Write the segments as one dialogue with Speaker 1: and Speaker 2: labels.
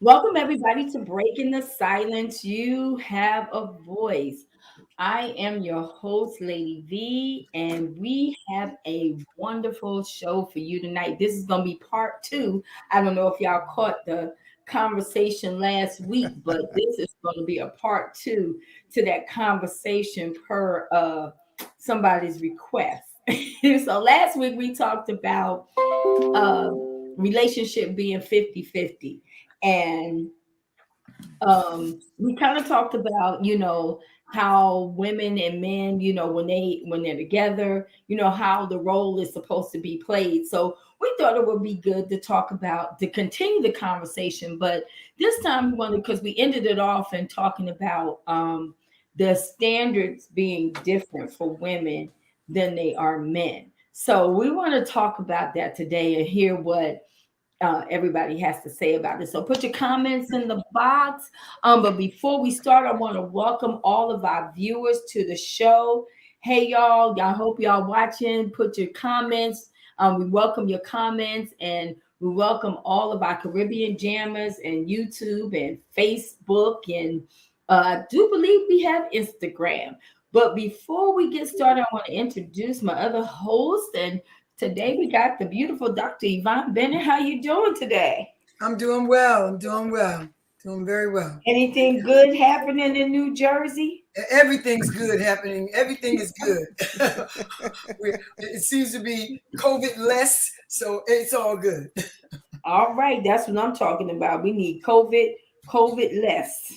Speaker 1: Welcome, everybody, to Breaking the Silence. You have a voice. I am your host, Lady V, and we have a wonderful show for you tonight. This is going to be part two. I don't know if y'all caught the conversation last week, but this is going to be a part two to that conversation per somebody's request. So last week we talked about uh, relationship being 50-50, and we kind of talked about, how women and men, when they're together, how the role is supposed to be played. So we thought it would be good to talk about, to continue the conversation, but this time we wanted, because we ended it off in talking about the standards being different for women than they are men. So we want to talk about that today and hear what everybody has to say about it. So put your comments in the box. But before we start, I want to welcome all of our viewers to the show. Hey, y'all. I hope y'all watching. Put your comments. We welcome your comments, and we welcome all of our Caribbean jammers and YouTube and Facebook. And I do believe we have Instagram. But before we get started, I want to introduce my other host. And today we got the beautiful Dr. Yvonne Bennett. How you doing today?
Speaker 2: I'm doing well. I'm doing well. Doing very well.
Speaker 1: Anything good happening in New Jersey?
Speaker 2: Everything's good happening. Everything is good. It seems to be COVID less, so it's all good.
Speaker 1: All right, that's what I'm talking about. We need COVID less.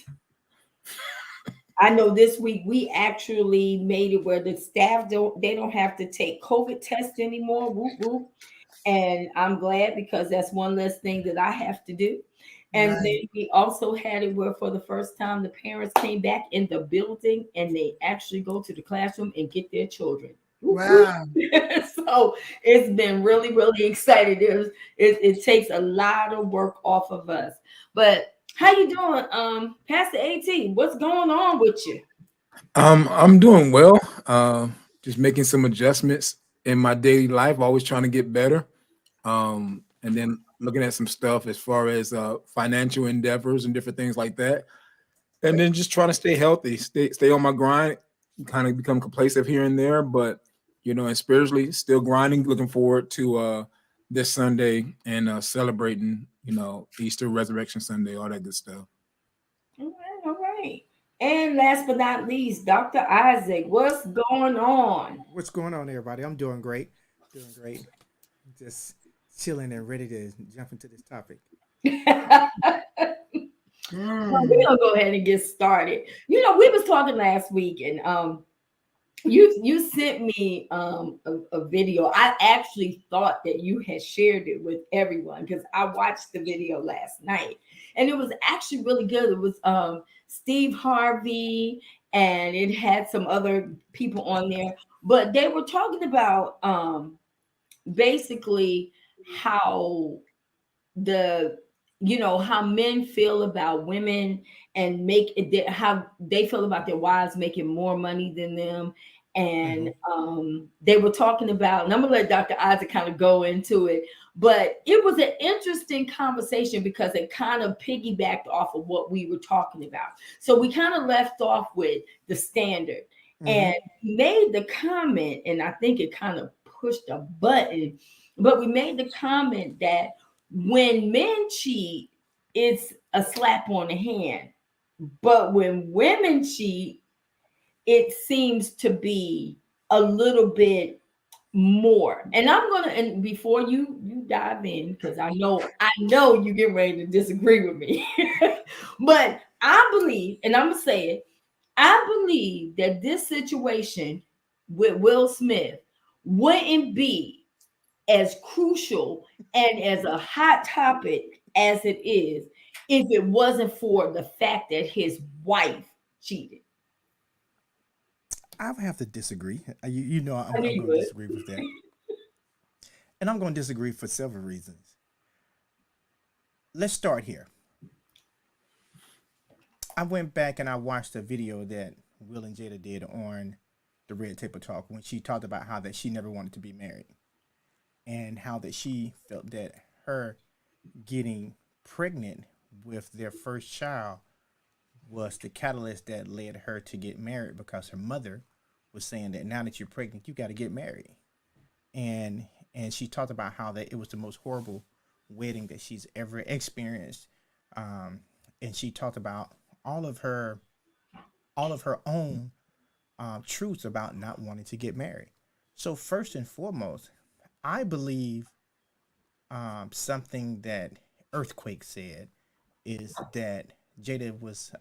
Speaker 1: I know this week we actually made it where the staff don't have to take COVID tests anymore. Whoop whoop. And I'm glad, because that's one less thing that I have to do. And then
Speaker 2: Right.
Speaker 1: we also had it where for the first time the parents came back in the building and they actually go to the classroom and get their children. Whoop, whoop.
Speaker 2: Wow.
Speaker 1: So it's been really, really exciting. It takes a lot of work off of us. But how you doing, Pastor AT? What's going on with you?
Speaker 3: I'm doing well. Just making some adjustments in my daily life, always trying to get better. And then looking at some stuff as far as financial endeavors and different things like that. And then just trying to stay healthy, stay on my grind, kind of become complacent here and there, but and spiritually still grinding, looking forward to this Sunday and celebrating, Easter, Resurrection Sunday, all that good stuff.
Speaker 1: All right, all right. And last but not least, Dr. Isaac, what's going on?
Speaker 4: What's going on, everybody? I'm doing great. Doing great. Just chilling and ready to jump into this topic.
Speaker 1: Well, we're
Speaker 2: Mm.
Speaker 1: gonna go ahead and get started. We was talking last week, and you sent me a video. I actually thought that you had shared it with everyone because I watched the video last night, and it was actually really good. It was Steve Harvey, and it had some other people on there, but they were talking about basically how the how men feel about women, and how they feel about their wives making more money than them. And
Speaker 4: Hmm.
Speaker 1: they were talking about, and I'm gonna let Dr. Isaac kind of go into it, but it was an interesting conversation because it kind of piggybacked off of what we were talking about. So we kind of left off with the standard, and
Speaker 4: Hmm.
Speaker 1: he made the comment, and I think it kind of pushed a button, but we made the comment that when men cheat, it's a slap on the hand. But when women cheat, it seems to be a little bit more. And I'm gonna, and before you dive in, because I know you get ready to disagree with me. But I believe, and I'm gonna say it, I believe that this situation with Will Smith wouldn't be as crucial and as a hot topic as it is if it wasn't for the fact that his wife cheated.
Speaker 4: I would have to disagree. You know,
Speaker 1: I
Speaker 4: I'm,
Speaker 1: knew
Speaker 4: I'm
Speaker 1: you
Speaker 4: going to
Speaker 1: would.
Speaker 4: disagree with that. And I'm going to disagree for several reasons. Let's start here. I went back and I watched a video that Will and Jada did on the Red Table Talk when she talked about how that she never wanted to be married and how that she felt that her getting pregnant with their first child was the catalyst that led her to get married because her mother was saying that now that you're pregnant, you got to get married. And she talked about how that it was the most horrible wedding that she's ever experienced. Um, and she talked about all of her all of her own truths about not wanting to get married. So first and foremost, I believe something that Earthquake said is that Jada was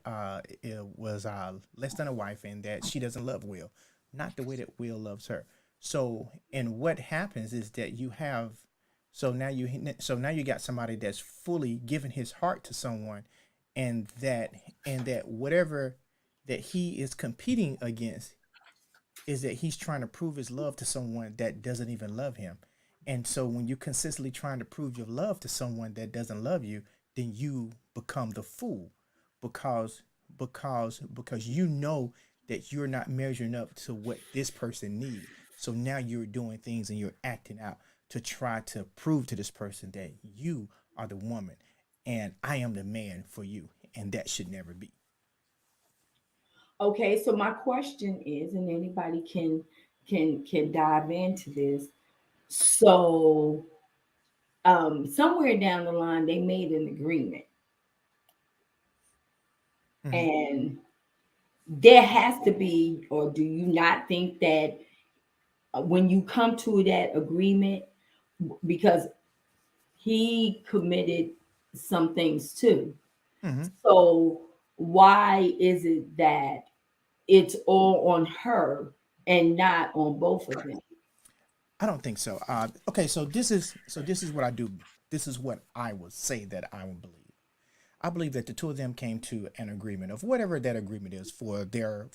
Speaker 4: less than a wife and that she doesn't love Will, not the way that Will loves her. So and what happens is that you have so now you got somebody that's fully given his heart to someone, and that whatever that he is competing against is that he's trying to prove his love to someone that doesn't even love him. And so when you're consistently trying to prove your love to someone that doesn't love you, then you become the fool because because you know that you're not measuring up to what this person needs. So now you're doing things and you're acting out to try to prove to this person that you are the woman and I am the man for you. And that should never be.
Speaker 1: Okay, so my question is, and anybody can dive into this. So somewhere down the line they made an agreement,
Speaker 4: Mm-hmm.
Speaker 1: and there has to be, or do you not think that when you come to that agreement, because he committed some things too,
Speaker 4: Mm-hmm.
Speaker 1: so why is it that it's all on her and not on both of them?
Speaker 4: I don't think so. Okay, so this is what I do. This is what I would say that I would believe. I believe that the two of them came to an agreement of whatever that agreement is for their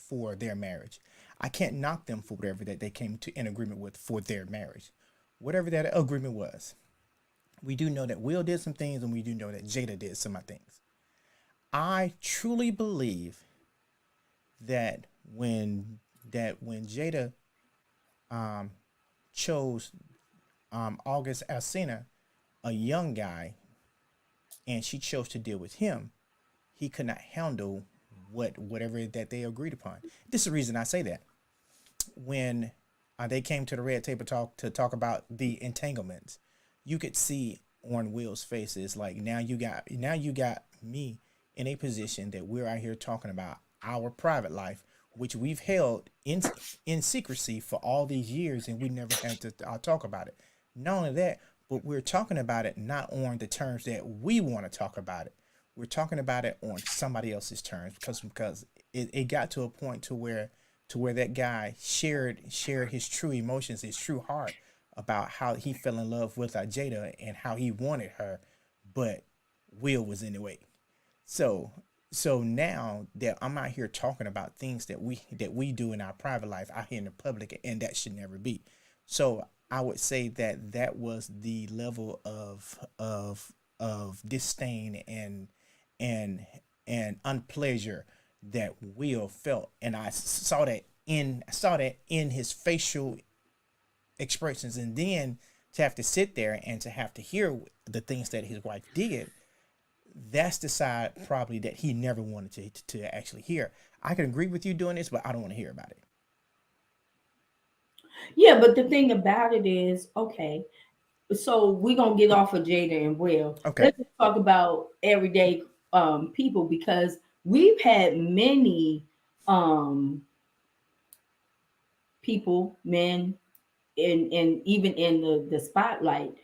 Speaker 4: marriage. I can't knock them for whatever that they came to an agreement with for their marriage, whatever that agreement was. We do know that Will did some things, and we do know that Jada did some things. I truly believe that when Jada um, chose August Alsina, a young guy, and she chose to deal with him, he could not handle whatever that they agreed upon. This is the reason I say that. When they came to the red table talk to talk about the entanglements, you could see on Will's face is like now you got me in a position that we're out here talking about our private life, which we've held in secrecy for all these years, and we never had to talk about it. Not only that, but we're talking about it not on the terms that we want to talk about it. We're talking about it on somebody else's terms because it got to a point to where that guy shared his true emotions, his true heart about how he fell in love with Jada and how he wanted her, but Will was in the way. So so now that I'm out here talking about things that we do in our private life out here in the public, and that should never be. So I would say that that was the level of disdain and and unpleasure that Will felt, and I saw that in his facial expressions, and then to have to sit there and to have to hear the things that his wife did, that's the side probably that he never wanted to actually hear. I can agree with you doing this, but I don't want to hear about it.
Speaker 1: Yeah, but the thing about it is, okay, so we're gonna get off of Jada and Will.
Speaker 4: Okay.
Speaker 1: Let's just talk about everyday people, because we've had many um people, men, and even in the spotlight,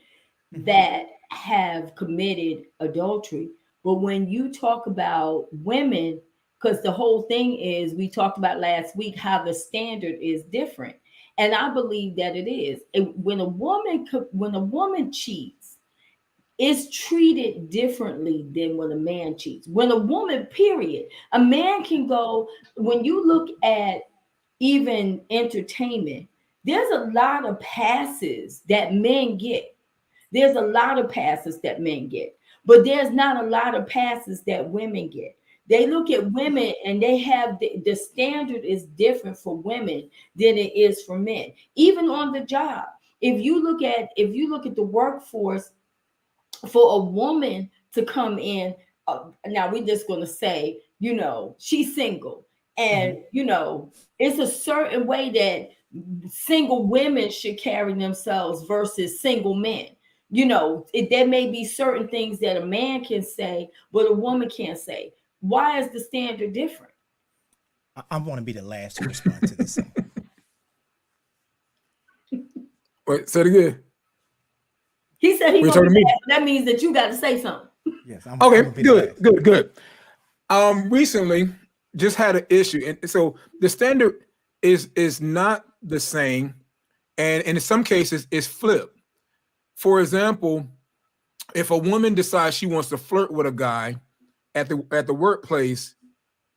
Speaker 4: Mm-hmm.
Speaker 1: that have committed adultery. But when you talk about women, because the whole thing is, we talked about last week how the standard is different, and I believe that it is. When a woman cheats, it's treated differently than when a man cheats. When a woman, period, a man can go. When you look at even entertainment, there's a lot of passes that men get. There's a lot of passes that men get, but there's not a lot of passes that women get. They look at women and they have the standard is different for women than it is for men. Even on the job, if you look at the workforce, for a woman to come in, now we're just going to say, she's single. And, it's a certain way that single women should carry themselves versus single men. There may be certain things that a man can say, but a woman can't say. Why is the standard different?
Speaker 4: I want to be the last to respond to this.
Speaker 3: Wait, say it again.
Speaker 1: He said he's
Speaker 3: We're
Speaker 1: going to
Speaker 3: talking to me.
Speaker 1: That means that you got to say something.
Speaker 4: Yes.
Speaker 3: Okay, good. Recently just had an issue, and so the standard is not the same, and in some cases it's flipped. For example, if a woman decides she wants to flirt with a guy at the workplace,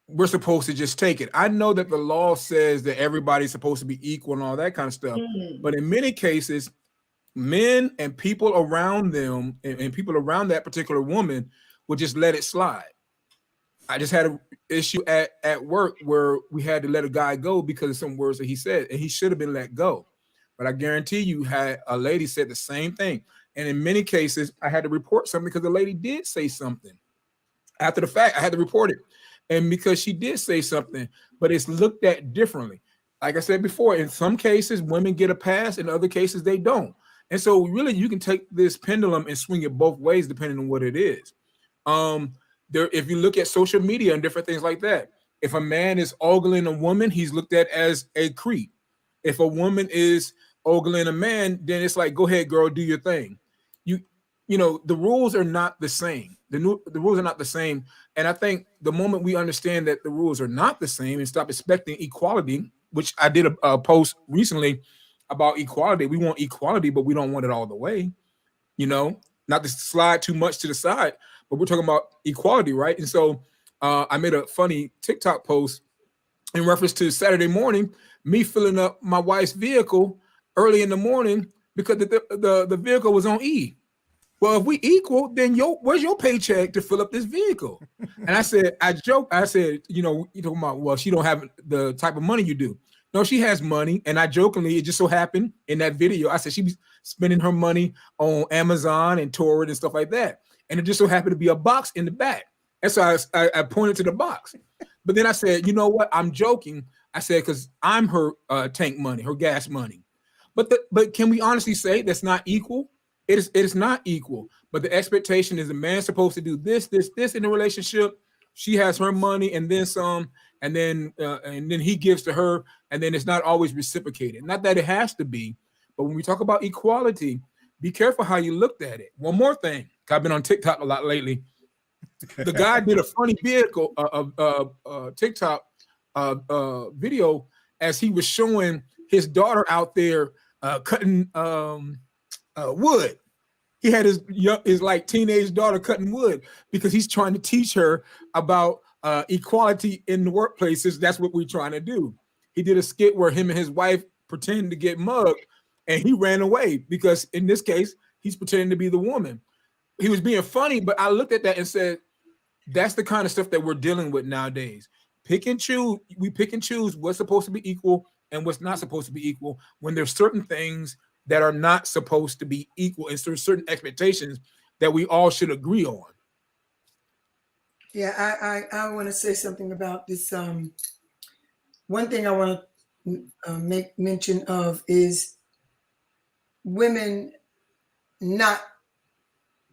Speaker 3: we're supposed to just take it. I know that the law says that everybody's supposed to be equal and all that kind of stuff, but in many cases, men and people around them and people around that particular woman would just let it slide. I just had an issue at work where we had to let a guy go because of some words that he said, and he should have been let go. But I guarantee you had a lady said the same thing. And in many cases, I had to report something because the lady did say something. After the fact, I had to report it. And because she did say something, but it's looked at differently. Like I said before, in some cases, women get a pass. In other cases, they don't. And so really, you can take this pendulum and swing it both ways, depending on what it is. If you look at social media and different things like that, if a man is ogling a woman, he's looked at as a creep. If a woman is ogling a man, then it's like, go ahead, girl, do your thing. The rules are not the same. The rules are not the same. And I think the moment we understand that the rules are not the same and stop expecting equality, which I did a post recently about equality. We want equality, but we don't want it all the way, not to slide too much to the side, but we're talking about equality, right? And so I made a funny TikTok post in reference to Saturday morning, me filling up my wife's vehicle early in the morning because the vehicle was on E. Well, if we equal, then where's your paycheck to fill up this vehicle? And I said, you talking about, well, she don't have the type of money you do. No, she has money. And I jokingly, it just so happened in that video, I said she was spending her money on Amazon and Torrent and stuff like that. And it just so happened to be a box in the back. And so I pointed to the box. But then I said, you know what? I'm joking. I said, because I'm her tank money, her gas money. But can we honestly say that's not equal? It is not equal. But the expectation is the man's supposed to do this in the relationship. She has her money and then some, and then he gives to her, and then it's not always reciprocated. Not that it has to be, but when we talk about equality, be careful how you looked at it. One more thing, I've been on TikTok a lot lately. The guy did a funny TikTok video as he was showing his daughter out there cutting wood. He had his like teenage daughter cutting wood because he's trying to teach her about equality in the workplaces. That's what we're trying to do. He did a skit where him and his wife pretended to get mugged, and he ran away because in this case, he's pretending to be the woman. He was being funny, but I looked at that and said, that's the kind of stuff that we're dealing with nowadays. Pick and choose. We pick and choose what's supposed to be equal and what's not supposed to be equal when there's certain things that are not supposed to be equal, and certain expectations that we all should agree on.
Speaker 2: Yeah, I want to say something about this. One thing I want to make mention of is women not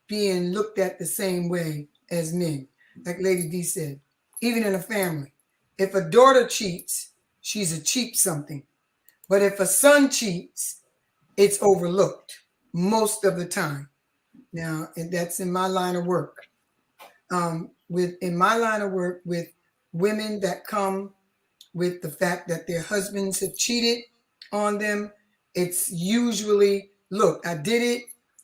Speaker 2: being looked at the same way as men. Like Lady D said, even in a family, if a daughter cheats, she's a cheap something. But if a son cheats, it's overlooked most of the time. Now, and that's in my line of work. In my line of work with women that come with the fact that their husbands have cheated on them, it's usually, look, I did it.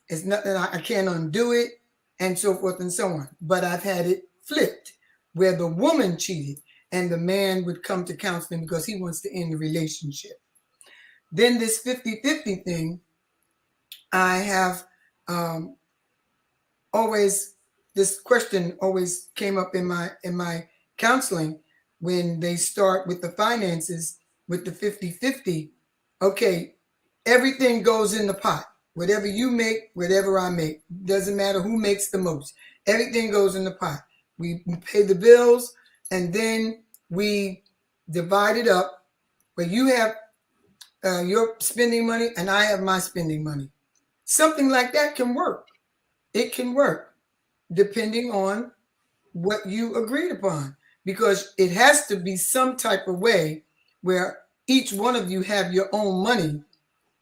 Speaker 2: It's nothing, I can't undo it, and so forth and so on. But I've had it flipped where the woman cheated and the man would come to counseling because he wants to end the relationship. Then this 50-50 thing, I have always, this question always came up in my counseling when they start with the finances with the 50-50. Okay, everything goes in the pot. Whatever you make, whatever I make, doesn't matter who makes the most. Everything goes in the pot. We pay the bills, and then we divide it up where you have your spending money and I have my spending money. Something like that can work. It can work depending on what you agreed upon, because it has to be some type of way where each one of you have your own money,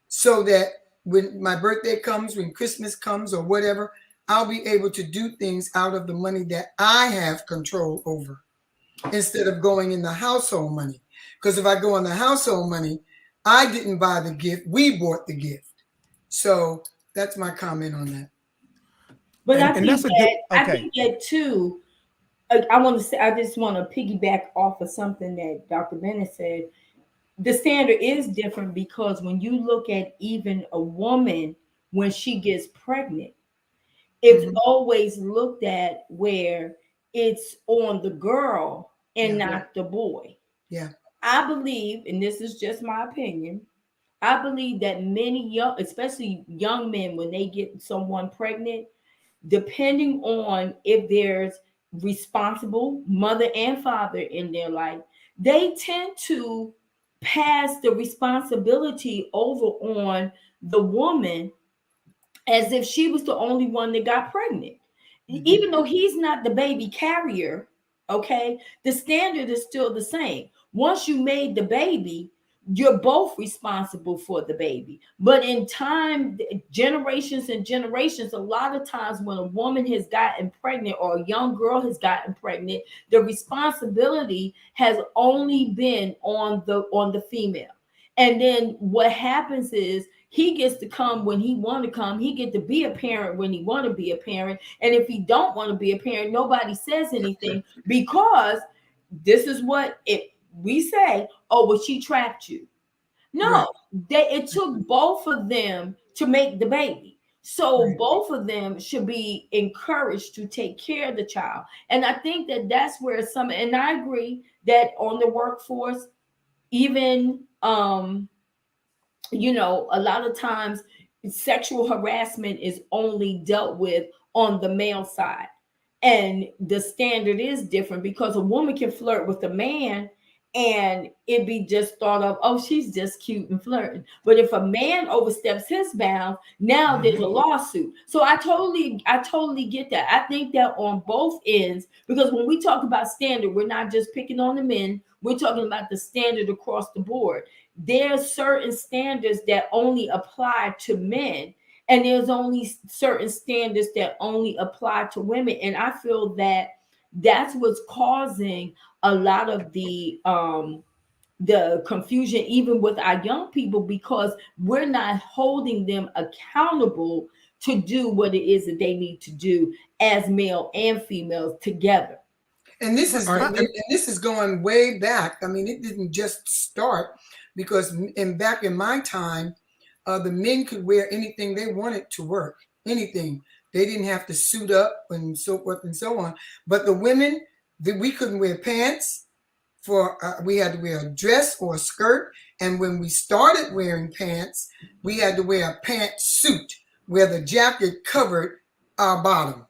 Speaker 2: so that when my birthday comes, when Christmas comes, or whatever, I'll be able to do things out of the money that I have control over, instead of going in the household money. Because if I go in the household money, I didn't buy the gift, we bought the gift. So that's my comment on that.
Speaker 1: But
Speaker 4: And that's a good.
Speaker 1: I
Speaker 4: Okay.
Speaker 1: think that too. I want to say, I just want to piggyback off of something that Dr. Bennett said. The standard is different because when you look at even a woman when she gets pregnant, it's
Speaker 2: Mhm.
Speaker 1: always looked at where it's on the girl and
Speaker 2: Yeah.
Speaker 1: not the boy.
Speaker 2: Yeah.
Speaker 1: I believe, and this is just my opinion, I believe that many young, especially young men, when they get someone pregnant, depending on if there's responsible mother and father in their life, they tend to pass the responsibility over on the woman as if she was the only one that got pregnant.
Speaker 2: Mhm.
Speaker 1: Even though he's not the baby carrier, okay, the standard is still the same. Once you made the baby, you're both responsible for the baby. But in time, generations and generations, a lot of times when a woman has gotten pregnant or a young girl has gotten pregnant, the responsibility has only been on the female. And then what happens is he gets to come when he want to come. He get to be a parent when he want to be a parent. And if he don't want to be a parent, nobody says anything because this is what it we say, oh, well, she trapped you.
Speaker 2: Right.
Speaker 1: No, it took both of them to make the baby. So
Speaker 2: Right.
Speaker 1: both of them should be encouraged to take care of the child. And I think that that's where some, and I agree that on the workforce, even a lot of times sexual harassment is only dealt with on the male side. And the standard is different because a woman can flirt with a man and it be just thought of, oh, she's just cute and flirting. But if a man oversteps his bounds, now there's a
Speaker 2: Mhm.
Speaker 1: lawsuit. So I totally get that. I think that on both ends, because when we talk about standard, we're not just picking on the men, we're talking about the standard across the board. There's certain standards that only apply to men, and there's only certain standards that only apply to women. And I feel that that's what's causing a lot of the confusion even with our young people, because we're not holding them accountable to do what it is that they need to do as male and females together.
Speaker 2: And this is
Speaker 3: All right.
Speaker 2: and this is going way back. I mean, it didn't just start, because back in my time, the men could wear anything they wanted to work. Anything. They didn't have to suit up and so forth and so on. But the women, we couldn't wear pants. We had to wear a dress or a skirt. And when we started wearing pants, we had to wear a pantsuit where the jacket covered our bottom.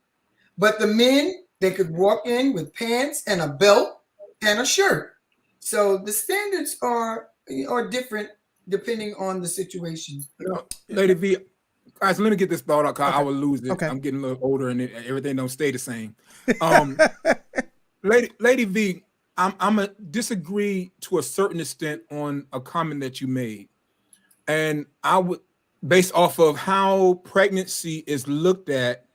Speaker 2: But the men, they could walk in with pants and a belt and a shirt. So the standards are different depending on the situation.
Speaker 3: Lady V, guys, let me get this thought out, because I
Speaker 4: Okay.
Speaker 3: will lose it.
Speaker 4: Okay.
Speaker 3: I'm getting a little older and everything don't stay the same. Um, Lady V, I'm a disagree to a certain extent on a comment that you made, and I would, based off of how pregnancy is looked at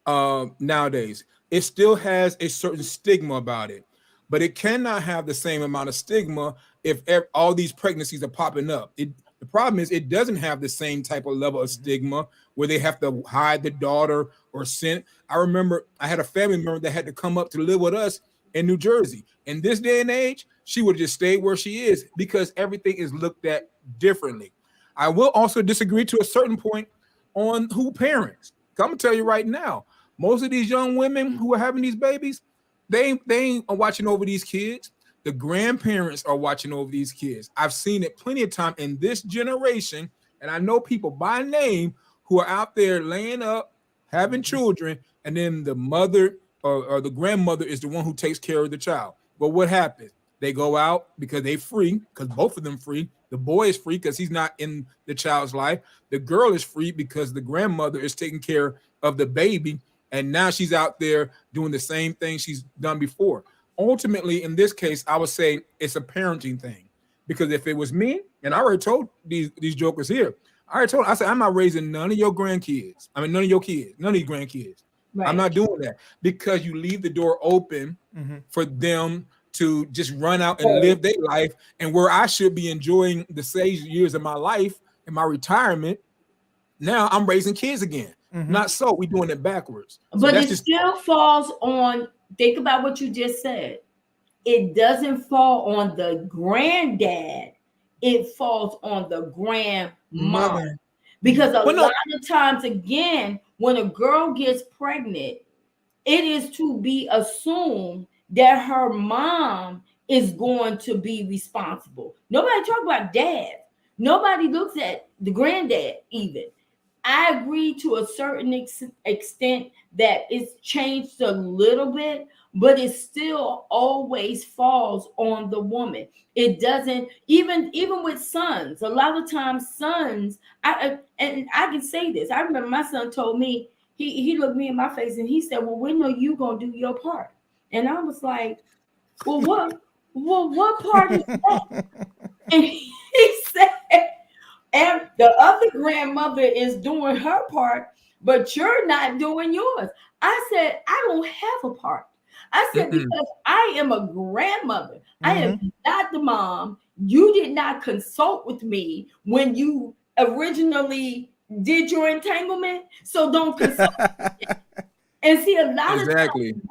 Speaker 3: nowadays, it still has a certain stigma about it, but it cannot have the same amount of stigma if all these pregnancies are popping up. The problem is it doesn't have the same type of level of stigma where they have to hide the daughter or send. I remember I had a family member that had to come up to live with us in New Jersey. In this day and age, she would have just stayed where she is because everything is looked at differently. I will also disagree to a certain point on who parents. I'm gonna tell you right now, most of these young women who are having these babies, they ain't watching over these kids. The grandparents are watching over these kids. I've seen it plenty of time in this generation, and I know people by name who are out there laying up, having children, and then the mother or the grandmother is the one who takes care of the child. But what happens? They go out because they free, because both of them free. The boy is free because he's not in the child's life. The girl is free because the grandmother is taking care of the baby, and now she's out there doing the same thing she's done before. Ultimately, in this case, I would say it's a parenting thing. Because if it was me, and I already told these jokers here, I said, I'm not raising none of your grandkids. I mean, none of your kids, none of your grandkids. I'm
Speaker 1: Right.
Speaker 3: not doing that because you leave the door open
Speaker 4: Mhm.
Speaker 3: for them to just run out and live their life. And where I should be enjoying the sage years of my life and my retirement, now I'm raising kids again.
Speaker 4: Mhm.
Speaker 3: Not so. We're doing it backwards. So
Speaker 1: But
Speaker 3: that's
Speaker 1: it
Speaker 3: just
Speaker 1: still falls on, think about what you just said. It doesn't fall on the granddad, it falls on the grandmom.
Speaker 2: Mother.
Speaker 1: Because a
Speaker 3: well, no.
Speaker 1: lot of times, again, when a girl gets pregnant, it is to be assumed that her mom is going to be responsible. Nobody talk about dad. Nobody looks at the granddad even. I agree to a certain extent that it's changed a little bit, but it still always falls on the woman. It doesn't, even with sons. A lot of times, sons. And I can say this. I remember my son told me, he looked me in my face and he said, "Well, we know you gonna do your part." And I was like, "Well, what part is that?" And he said, and the other grandmother is doing her part, but you're not doing yours. I said, I don't have a part. I said,
Speaker 3: Mm-mm.
Speaker 1: because I am a grandmother. I
Speaker 4: Mhm.
Speaker 1: am not the mom. You did not consult with me when you originally did your entanglement. So don't consult. And see, a lot of
Speaker 3: Exactly.
Speaker 1: times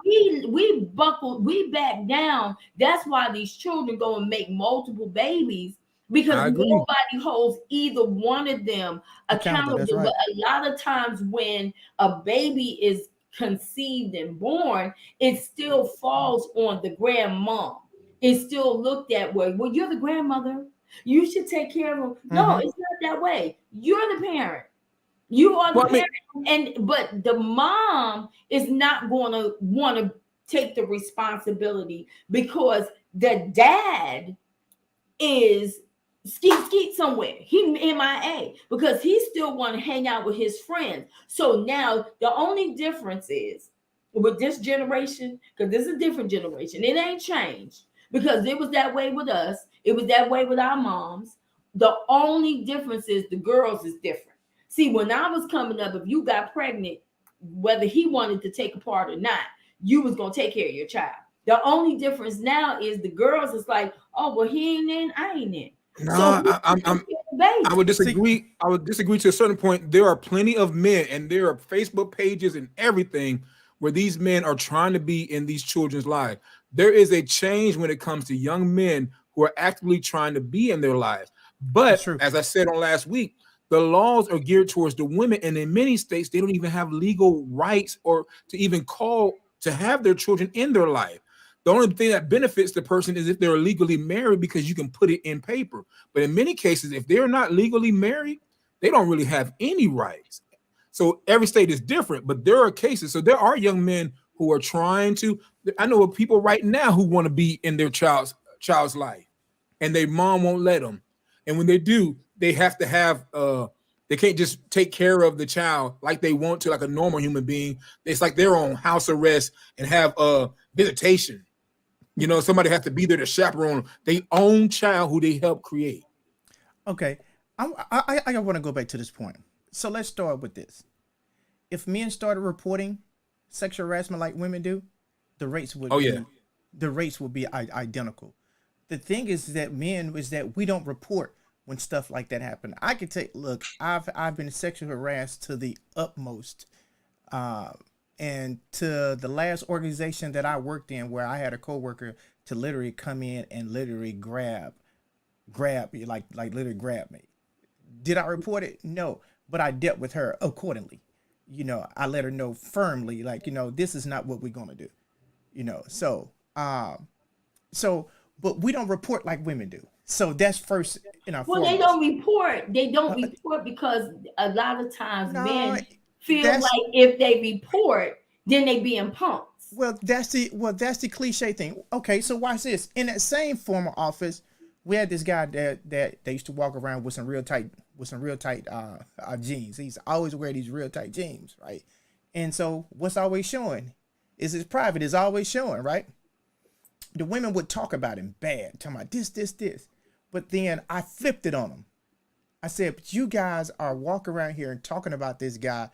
Speaker 1: we back down. That's why these children go and make multiple babies because
Speaker 3: I agree.
Speaker 1: nobody holds either one of them
Speaker 4: Accountable. That's
Speaker 1: accountable. But
Speaker 4: right.
Speaker 1: a lot of times when a baby is conceived and born, it still falls on the grandmom. It's still looked at well, you're the grandmother. You should take care of them. No,
Speaker 4: Mhm.
Speaker 1: it's not that way. You're the parent. You are
Speaker 3: Well,
Speaker 1: the
Speaker 3: I mean,
Speaker 1: parent, and but the mom is not going to want to take the responsibility because the dad is skeet somewhere. He MIA because he still want to hang out with his friends. So now the only difference is with this generation, because this is a different generation. It ain't changed because it was that way with us. It was that way with our moms. The only difference is the girls is different. See, when I was coming up, if you got pregnant, whether he wanted to take a part or not, you was gonna take care of your child. The only difference now is the girls is like, oh well, he ain't in, I ain't in.
Speaker 3: no,
Speaker 1: So who's
Speaker 3: I'm,
Speaker 1: gonna
Speaker 3: I'm
Speaker 1: take care of the
Speaker 3: I
Speaker 1: baby?
Speaker 3: would
Speaker 4: See.
Speaker 3: disagree. I would disagree to a certain point. There are plenty of men, and there are Facebook pages and everything where these men are trying to be in these children's lives. There is a change when it comes to young men who are actively trying to be in their lives.
Speaker 4: That's
Speaker 3: But
Speaker 4: true.
Speaker 3: as I said on last week, the laws are geared towards the women, and in many states, they don't even have legal rights or to even call to have their children in their life. The only thing that benefits the person is if they're legally married because you can put it in paper. But in many cases, if they're not legally married, they don't really have any rights. So every state is different, but there are cases. So there are young men who are trying to. I know of people right now who want to be in their child's life, and their mom won't let them. And when they do, they have to have. They can't just take care of the child like they want to, like a normal human being. It's like they're on house arrest and have visitation. Somebody has to be there to chaperone their own child who they help create.
Speaker 4: Okay. I want to go back to this point. So let's start with this. If men started reporting sexual harassment like women do, the rates would
Speaker 3: Oh yeah,
Speaker 4: be the rates would be identical. The thing is that men is that we don't report when stuff like that happen. I can take look. I've been sexually harassed to the utmost, uh, and to the last organization that I worked in, where I had a coworker to literally come in and literally grab me, like literally grab me. Did I report it? No, but I dealt with her accordingly. I let her know firmly, like, this is not what we're gonna do. So so but we don't report like women do. So that's first in our
Speaker 1: Well, they
Speaker 4: foremost.
Speaker 1: don't report. They don't
Speaker 4: Uh,
Speaker 1: report because a lot of times
Speaker 4: no,
Speaker 1: men feel
Speaker 4: that's
Speaker 1: like if they report, then they being punked.
Speaker 4: that's the cliche thing. Okay, so watch this. In that same former office, we had this guy that they used to walk around with some real tight jeans. He's always wear these real tight jeans, right? And so what's always showing is his private is always showing, right? The women would talk about him bad, talking about this. But then I flipped it on them. I said, but you guys are walking around here and talking about this guy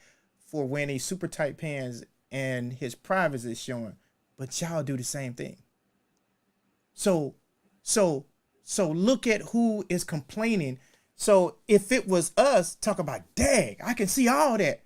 Speaker 4: for wearing these super tight pants and his privates is showing, but y'all do the same thing. So look at who is complaining. So if it was us, talk about, dang, I can see all that.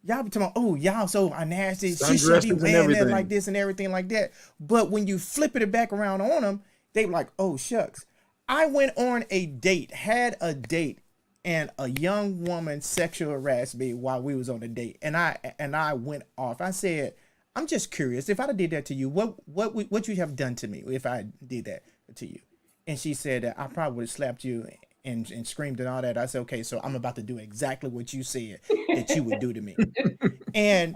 Speaker 4: Y'all be talking about, oh, y'all so nasty. She should be wearing that like this and everything like that. But when you flip it back around on them, they like, oh, shucks. I went on a date, had a date, and a young woman sexual harassed me while we was on a date. And I went off. I said, I'm just curious. If I did that to you, what would you have done to me if I did that to you? And she said, I probably would have slapped you and screamed and all that. I said, okay, so I'm about to do exactly what you said that you would do to me. and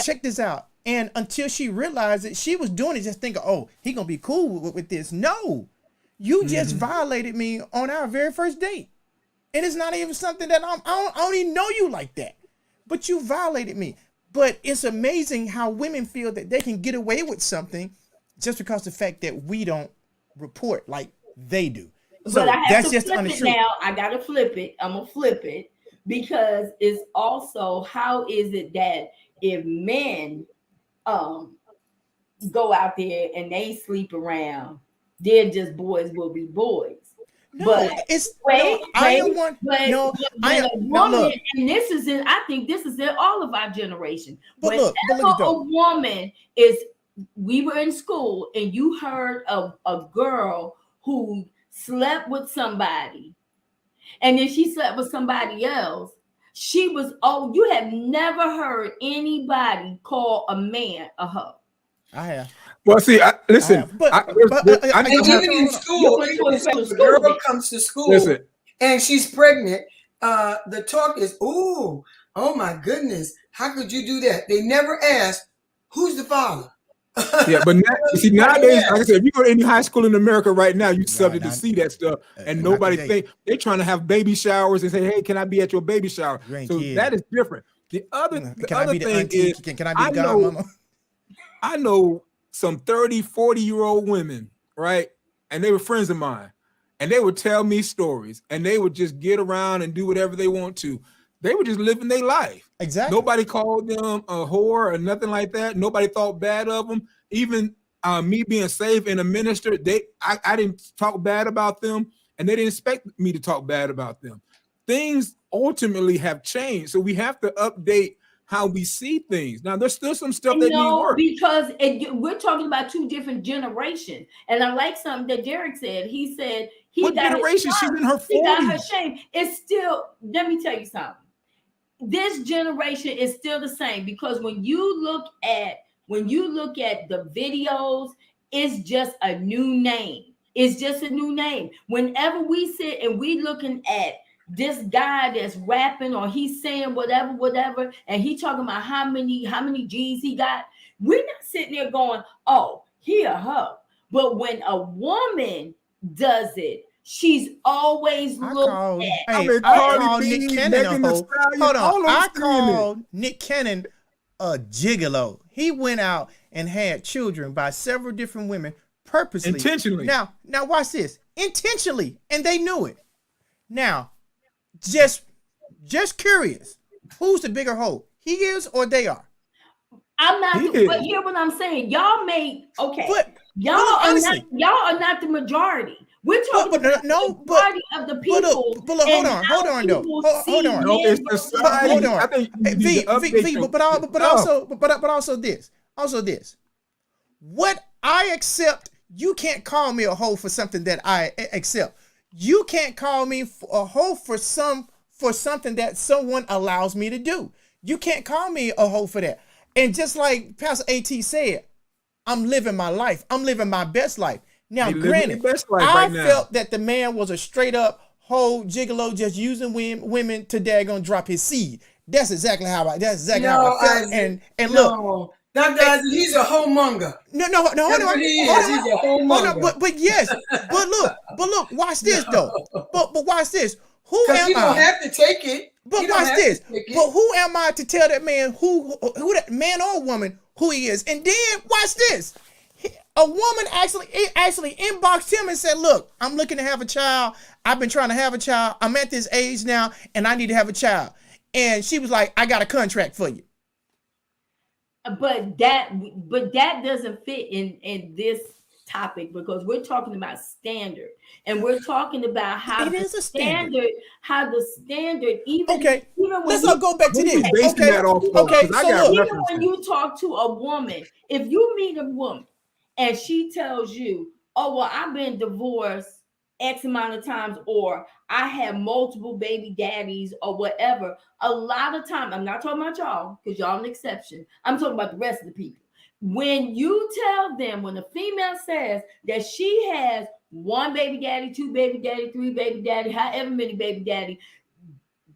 Speaker 4: check this out. And until she realized it, she was doing it just thinking, oh, he gonna be cool with this. No, you just violated me on our very first date. And it's not even something that I don't even know you like that. But you violated me. But it's amazing how women feel that they can get away with something just because of the fact that we don't report like they do. So
Speaker 1: but I have
Speaker 4: that's
Speaker 1: to
Speaker 4: just
Speaker 1: flip
Speaker 4: untrue.
Speaker 1: it now. I gotta flip it. I'm gonna flip it because it's also how is it that if men go out there and they sleep around, they're just boys will be boys.
Speaker 4: No,
Speaker 1: but
Speaker 4: it's
Speaker 1: wait,
Speaker 4: no, I am one. No, I am.
Speaker 1: A woman,
Speaker 4: No, look,
Speaker 1: and this is in. I think this is in all of our generation.
Speaker 4: but look at
Speaker 1: a woman is. We were in school, and you heard of a girl who slept with somebody, and then she slept with somebody else. She was. Oh, you have never heard anybody call a man a hoe.
Speaker 4: I have.
Speaker 3: Well, see, listen.
Speaker 2: And even in school, the girl comes to school and she's pregnant. The talk is, oh my goodness, how could you do that? They never ask, who's the father?
Speaker 3: Yeah, but see, nowadays, like I said, if you go to any high school in America right now, you're subject to see that stuff, and nobody think they're trying to have baby showers and say, "Hey, can I be at your baby shower?" So that is different. The other thing is,
Speaker 4: can I be the godmama?
Speaker 3: I know some 30, 40-year-old women, right? And they were friends of mine, and they would tell me stories, and they would just get around and do whatever they want to. They were just living their life.
Speaker 4: Exactly.
Speaker 3: Nobody called them a whore or nothing like that. Nobody thought bad of them. Even me being saved and a minister, I didn't talk bad about them, and they didn't expect me to talk bad about them. Things ultimately have changed, so we have to update how we see things. Now, there's still some stuff that needs work.
Speaker 1: Because we're talking about two different generations. And I like something that Derek said. He said
Speaker 3: what
Speaker 1: got
Speaker 3: generation? She's in her 40s.
Speaker 1: She got her shame. It's still, let me tell you something. This generation is still the same because when you look at the videos, it's just a new name. It's just a new name. Whenever we sit and we looking at this guy that's rapping or he's saying whatever, and he talking about how many G's he got, we're not sitting there going, oh, he a hoe. But when a woman does it, she's always looked at.
Speaker 4: I call Nick Cannon a hoe. Hold on. I call Nick Cannon a gigolo. He went out and had children by several different women purposely.
Speaker 3: Intentionally.
Speaker 4: Now watch this. Intentionally. And they knew it. Now, just curious. Who's the bigger hoe? He is or they are?
Speaker 1: I'm not, but hear what I'm saying. Y'all may, okay. But y'all are not the majority. We're talking about the majority of the people.
Speaker 4: But look, hold on though. Hold on.
Speaker 3: No, it's society.
Speaker 4: Hold on.
Speaker 3: I think
Speaker 4: but also this. What I accept, you can't call me a hoe for something that I accept. You can't call me a hoe for something that someone allows me to do. You can't call me a hoe for that. And just like Pastor AT said, I'm living my life. I'm living my best life. Now, granted, I felt that the man was a straight up hoe gigolo, just using women to daggone drop his seed. That's exactly how I felt. And look,
Speaker 2: Dr. Isaac, he's a homemonger.
Speaker 4: No,
Speaker 2: That's what he is. He's a homemonger.
Speaker 4: but yes, but look, watch this though. But watch this. Who
Speaker 2: Because
Speaker 4: am
Speaker 2: you don't
Speaker 4: I?
Speaker 2: have to take it.
Speaker 4: But
Speaker 2: You don't
Speaker 4: watch
Speaker 2: have
Speaker 4: this.
Speaker 2: to take it.
Speaker 4: But who am I to tell that man who that man or woman who he is? And then watch this. A woman actually inboxed him and said, "Look, I'm looking to have a child. I've been trying to have a child. I'm at this age now, and I need to have a child." And she was like, "I got a contract for you."
Speaker 1: But that doesn't fit in this topic, because we're talking about standard, and we're talking about how
Speaker 4: It
Speaker 1: the
Speaker 4: is a standard.
Speaker 1: even
Speaker 4: Okay,
Speaker 1: even when
Speaker 4: let's
Speaker 1: you,
Speaker 4: all go back to
Speaker 3: What are you
Speaker 4: this.
Speaker 3: basing
Speaker 4: Okay,
Speaker 3: that off of?
Speaker 4: okay.
Speaker 3: 'Cause I
Speaker 4: So
Speaker 3: got
Speaker 4: look,
Speaker 1: even when you talk to a woman, if you meet a woman and she tells you, "Oh, well, I've been divorced X amount of times," or "I have multiple baby daddies," or whatever, a lot of time, I'm not talking about y'all because y'all an exception. I'm talking about the rest of the people. When you tell them, when a female says that she has one baby daddy, two baby daddy, three baby daddy, however many baby daddy,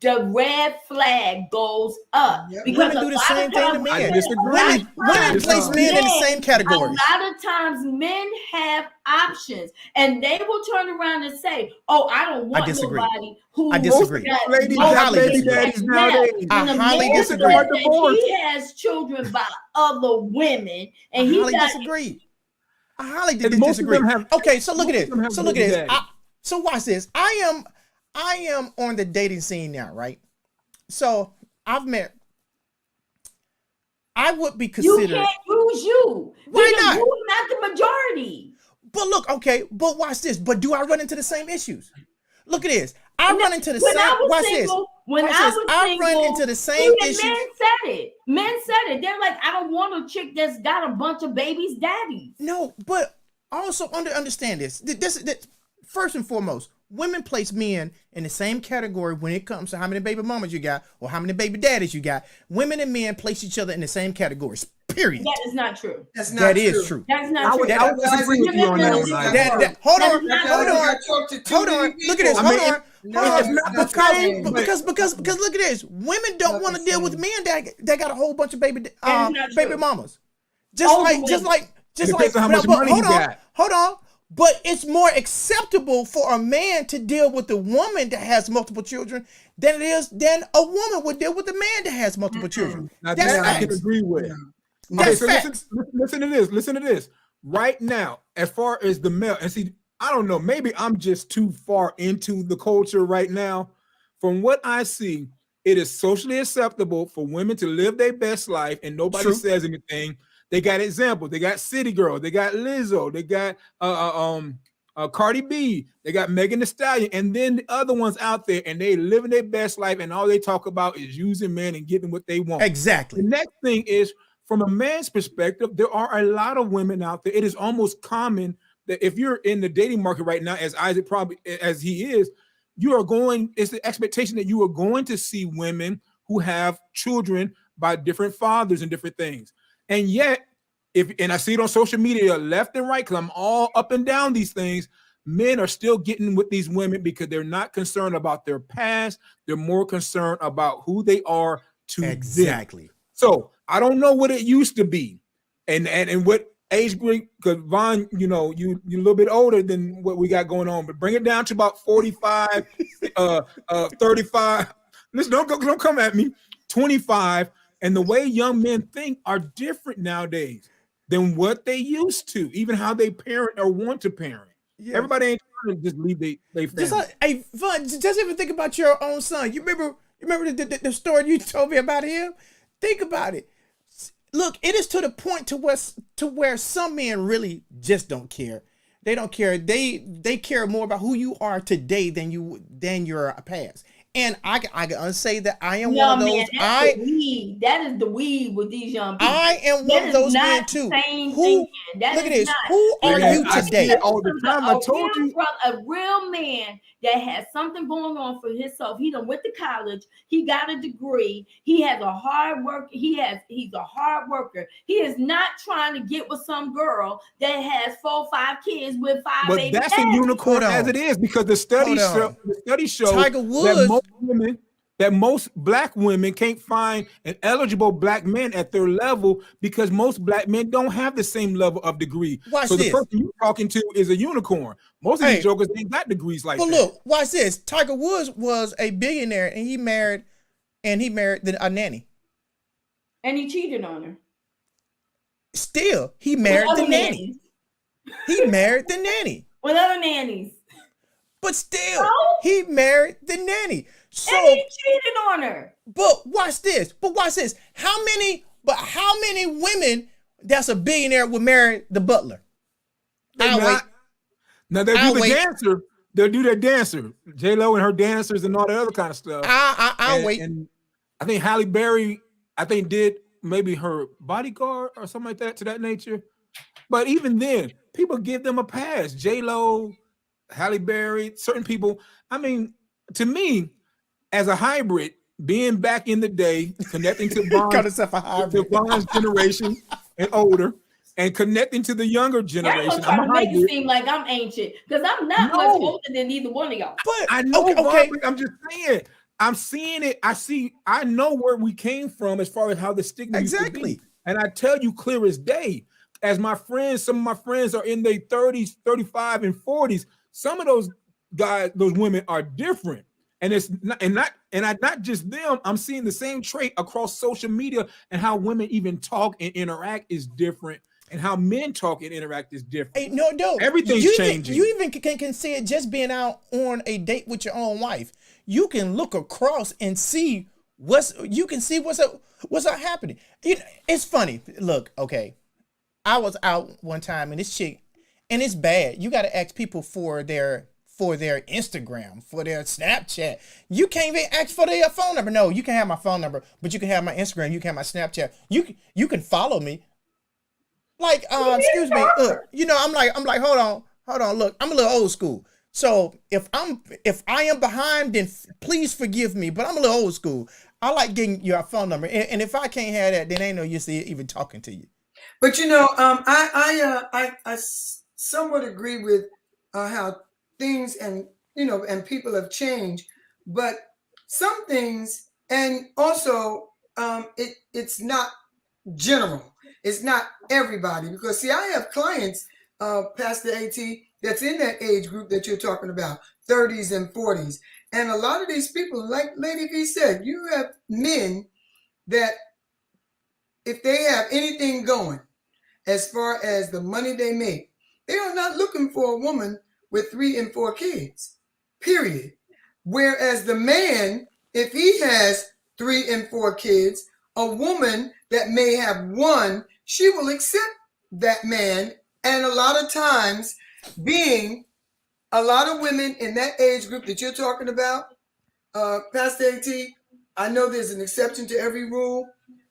Speaker 1: the red flag goes up.
Speaker 2: Yep.
Speaker 1: Because
Speaker 4: women
Speaker 1: a
Speaker 4: do the
Speaker 1: lot
Speaker 4: same
Speaker 1: of
Speaker 4: thing to
Speaker 1: times
Speaker 4: men.
Speaker 3: I disagree.
Speaker 4: Women
Speaker 3: I
Speaker 4: place
Speaker 3: disagree.
Speaker 4: men in the same categories.
Speaker 1: A lot of times men have options, and they will turn around and say, "Oh, I don't want
Speaker 4: disagree.
Speaker 1: nobody who
Speaker 4: I disagree.
Speaker 1: got
Speaker 3: Ladies
Speaker 4: I
Speaker 3: got
Speaker 4: highly
Speaker 3: baby
Speaker 4: disagree.
Speaker 3: daddies
Speaker 1: Now,
Speaker 3: nowadays.
Speaker 4: I
Speaker 1: when a
Speaker 4: highly
Speaker 1: man
Speaker 4: disagree.
Speaker 1: says that he has children by other women,
Speaker 4: I
Speaker 1: and he
Speaker 4: highly
Speaker 1: got
Speaker 4: disagree. I highly
Speaker 3: And most of
Speaker 4: disagree.
Speaker 3: them have-
Speaker 4: Okay, so look at
Speaker 3: most of them
Speaker 4: this.
Speaker 3: have
Speaker 4: So look at
Speaker 3: baby
Speaker 4: this.
Speaker 3: daddies.
Speaker 4: So watch this. I am on the dating scene now, right? So I would be
Speaker 1: you
Speaker 4: considered.
Speaker 1: can't use you.
Speaker 4: Why
Speaker 1: Because
Speaker 4: not?
Speaker 1: you're not the majority.
Speaker 4: But look, okay, but watch this. But do I run into the same issues? Look at this. I run into the
Speaker 1: When
Speaker 4: same.
Speaker 1: I was
Speaker 4: Watch
Speaker 1: single,
Speaker 4: this.
Speaker 1: when
Speaker 4: Watch
Speaker 1: I
Speaker 4: this.
Speaker 1: was
Speaker 4: I
Speaker 1: single,
Speaker 4: run into the same
Speaker 1: even
Speaker 4: issues.
Speaker 1: men said it. Men said it. They're like, "I don't want a chick that's got a bunch of babies' daddies."
Speaker 4: No, but also understand this. This first and foremost, women place men in the same category when it comes to how many baby mamas you got or how many baby daddies you got. Women and men place each other in the same categories. Period.
Speaker 1: That is not true.
Speaker 2: That's not
Speaker 4: That
Speaker 2: true.
Speaker 4: is true.
Speaker 1: That's not true.
Speaker 3: I would disagree with you on that one. Isaac.
Speaker 4: Hold
Speaker 1: That
Speaker 4: on.
Speaker 1: is not
Speaker 4: Hold
Speaker 1: true.
Speaker 4: on.
Speaker 2: I talked to too
Speaker 4: Hold
Speaker 2: many
Speaker 4: on. Look at
Speaker 2: people.
Speaker 4: this.
Speaker 3: I
Speaker 4: Hold
Speaker 3: mean,
Speaker 4: on.
Speaker 2: No,
Speaker 4: Hold
Speaker 3: it's
Speaker 4: on.
Speaker 3: not the same, but-
Speaker 4: Because look at this. Women don't
Speaker 2: Not
Speaker 4: want to
Speaker 2: the
Speaker 4: deal with
Speaker 2: same.
Speaker 4: men that got a whole bunch of baby
Speaker 1: That is not true.
Speaker 4: mamas.
Speaker 1: Older women.
Speaker 3: It depends on how much money
Speaker 4: hold
Speaker 3: you
Speaker 4: on.
Speaker 3: got.
Speaker 4: Hold on. But it's more acceptable for a man to deal with a woman that has multiple children than a woman would deal with a man that has multiple children.
Speaker 3: Now
Speaker 4: That's
Speaker 3: that I can
Speaker 4: facts.
Speaker 3: agree with.
Speaker 4: That's
Speaker 3: so
Speaker 4: facts.
Speaker 3: listen to this. Listen to this. Right now, as far as the male, and see, I don't know, maybe I'm just too far into the culture right now. From what I see, it is socially acceptable for women to live their best life and nobody
Speaker 4: True.
Speaker 3: says anything. They got examples. They got City Girl. They got Lizzo. They got Cardi B. They got Megan Thee Stallion, and then the other ones out there, and they living their best life, and all they talk about is using men and getting what they want.
Speaker 4: Exactly.
Speaker 3: The next thing is, from a man's perspective, there are a lot of women out there. It is almost common that if you're in the dating market right now, as Isaac probably as he is, it's the expectation that you are going to see women who have children by different fathers and different things. And yet, and I see it on social media left and right, because I'm all up and down these things, men are still getting with these women because they're not concerned about their past. They're more concerned about who they are to them.
Speaker 4: Exactly.
Speaker 3: So I don't know what it used to be, and what age group, because Yvonne, you're a little bit older than what we got going on, but bring it down to about 45, 35. Listen, don't come at me. 25, and the way young men think are different nowadays than what they used to, even how they parent or want to parent.
Speaker 4: Yeah.
Speaker 3: Everybody ain't trying to just leave they family.
Speaker 4: Just like, hey, Vaughn, just even think about your own son. You remember the story you told me about him? Think about it. Look, it is to the point to where some men really just don't care. They don't care. They care more about who you are today than your past. And I can say that I am one of those.
Speaker 1: Man, that is the weed with these young people.
Speaker 4: I am one of those men too. Who? Look at this. Who are you
Speaker 3: I see
Speaker 4: today?
Speaker 3: it all the time. I told you.
Speaker 1: A real man that has something going on for himself. He done went to college. He got a degree. He has a hard work. He's a hard worker. He is not trying to get with some girl that has 4 or 5 kids with 5 babies.
Speaker 3: But that's a unicorn as it is, because the studies show
Speaker 4: Tiger Woods.
Speaker 3: that most women that most black women can't find an eligible black man at their level because most black men don't have the same level of degree.
Speaker 4: Watch
Speaker 3: So the
Speaker 4: this.
Speaker 3: person you're talking to is a unicorn. Most of these jokers ain't got degrees like
Speaker 4: But
Speaker 3: that.
Speaker 4: look, watch this. Tiger Woods was a billionaire, and he married a nanny.
Speaker 1: And he cheated on her.
Speaker 4: Still, he married
Speaker 1: With
Speaker 4: the
Speaker 1: other
Speaker 4: nanny.
Speaker 1: nannies.
Speaker 4: He married the nanny.
Speaker 1: With other nannies.
Speaker 4: But still,
Speaker 1: No?
Speaker 4: he married the nanny. So,
Speaker 1: And he cheated on her.
Speaker 4: but watch this. How many women that's a billionaire would marry the butler? I'll wait.
Speaker 3: Now they'll
Speaker 4: I'll
Speaker 3: do the
Speaker 4: wait.
Speaker 3: dancer. They'll do their dancer. J-Lo and her dancers and all that other kind of stuff.
Speaker 4: I'll wait.
Speaker 3: And I think Halle Berry, did maybe her bodyguard or something like that to that nature. But even then, people give them a pass. J-Lo, Halle Berry, certain people. I mean, to me, as a hybrid, being back in the day, connecting to Yvonne's generation and older, and connecting to the younger generation.
Speaker 1: Y'all trying to make it seem like I'm ancient because I'm not much older than either one of y'all.
Speaker 4: But
Speaker 3: I know,
Speaker 4: okay.
Speaker 3: I'm just saying. I'm seeing it. I know where we came from as far as how the stigma used to be. And I tell you clear as day, as some of my friends are in their 30s, 35 and 40s. Some of those guys, those women are different. And it's not just them. I'm seeing the same trait across social media, and how women even talk and interact is different, and how men talk and interact is different.
Speaker 4: Hey, no,
Speaker 3: everything's changing.
Speaker 4: You even can see it just being out on a date with your own wife. You can look across and see what's up happening. It's funny. Look, okay, I was out one time and this chick, and it's bad. You got to ask people for their Instagram, for their Snapchat. You can't even ask for their phone number. No, you can have my phone number, but you can have my Instagram. You can have my Snapchat. You can follow me. Like, excuse me. Look, I'm like, hold on. Look, I'm a little old school. So if I am behind, then please forgive me. But I'm a little old school. I like getting your phone number, and if I can't have that, then ain't no use even talking to you.
Speaker 2: But I somewhat agree with how things and people have changed, but some things, and also it's not general. It's not everybody, because see, I have clients past the AT that's in that age group that you're talking about, 30s and 40s. And a lot of these people, like Lady V said, you have men that if they have anything going as far as the money they make, they are not looking for a woman with 3 and 4 kids, period. Whereas the man, if he has 3 and 4 kids, a woman that may have 1, she will accept that man. And a lot of times, being a lot of women in that age group that you're talking about, past 18, I know there's an exception to every rule,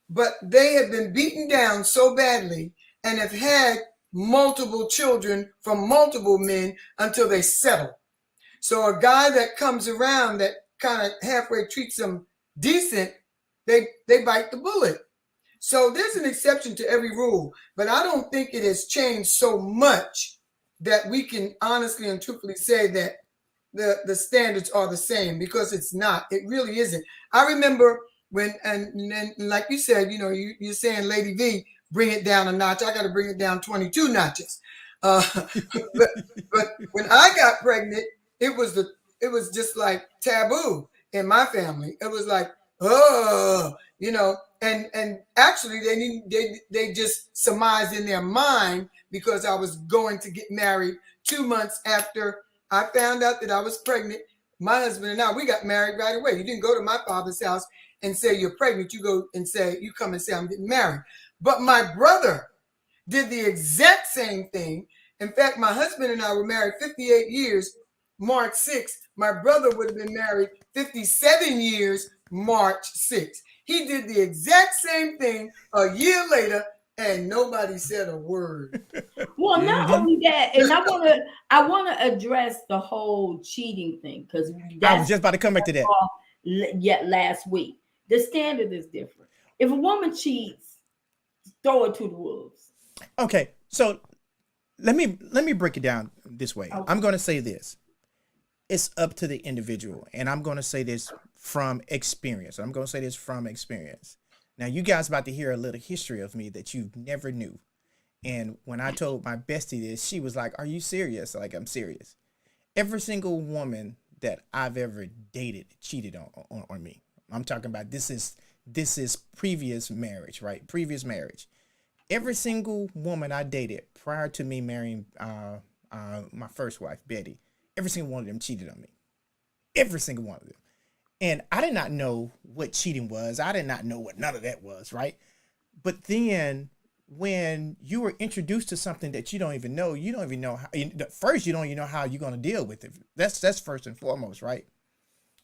Speaker 2: but they have been beaten down so badly and have had multiple children from multiple men until they settle. So a guy that comes around that kind of halfway treats them decent, they bite the bullet. So there's an exception to every rule, but I don't think it has changed so much that we can honestly and truthfully say that the standards are the same, because it's not. It really isn't. I remember when, and like you said, you're saying, Lady V, bring it down a notch. I got to bring it down 22 notches. But when I got pregnant, it was just like taboo in my family. It was like, and actually they just surmised in their mind, because I was going to get married 2 months after I found out that I was pregnant. My husband and I, we got married right away. You didn't go to my father's house and say you're pregnant. You come and say I'm getting married. But my brother did the exact same thing. In fact, my husband and I were married 58 years, March 6th. My brother would have been married 57 years, March 6th. He did the exact same thing a year later, and nobody said a word.
Speaker 1: Well, not only that, and I want to address the whole cheating thing, because
Speaker 4: I was just about to come back to that.
Speaker 1: Last week, the standard is different. If a woman cheats, throw it to the wolves.
Speaker 4: Okay, so let me break it down this way. Okay. I'm going to say this: it's up to the individual. And I'm going to say this from experience. I'm going to say this from experience. Now, you guys about to hear a little history of me that you never knew. And when I told my bestie this, she was like, "Are you serious?" Like, I'm serious. Every single woman that I've ever dated cheated on me. I'm talking about this is previous marriage, right? Previous marriage. Every single woman I dated prior to me marrying my first wife, Betty, every single one of them cheated on me. Every single one of them. And I did not know what cheating was. I did not know what none of that was, right? But then when you were introduced to something that you don't even know how, first, you don't even know how you're going to deal with it. That's first and foremost, right?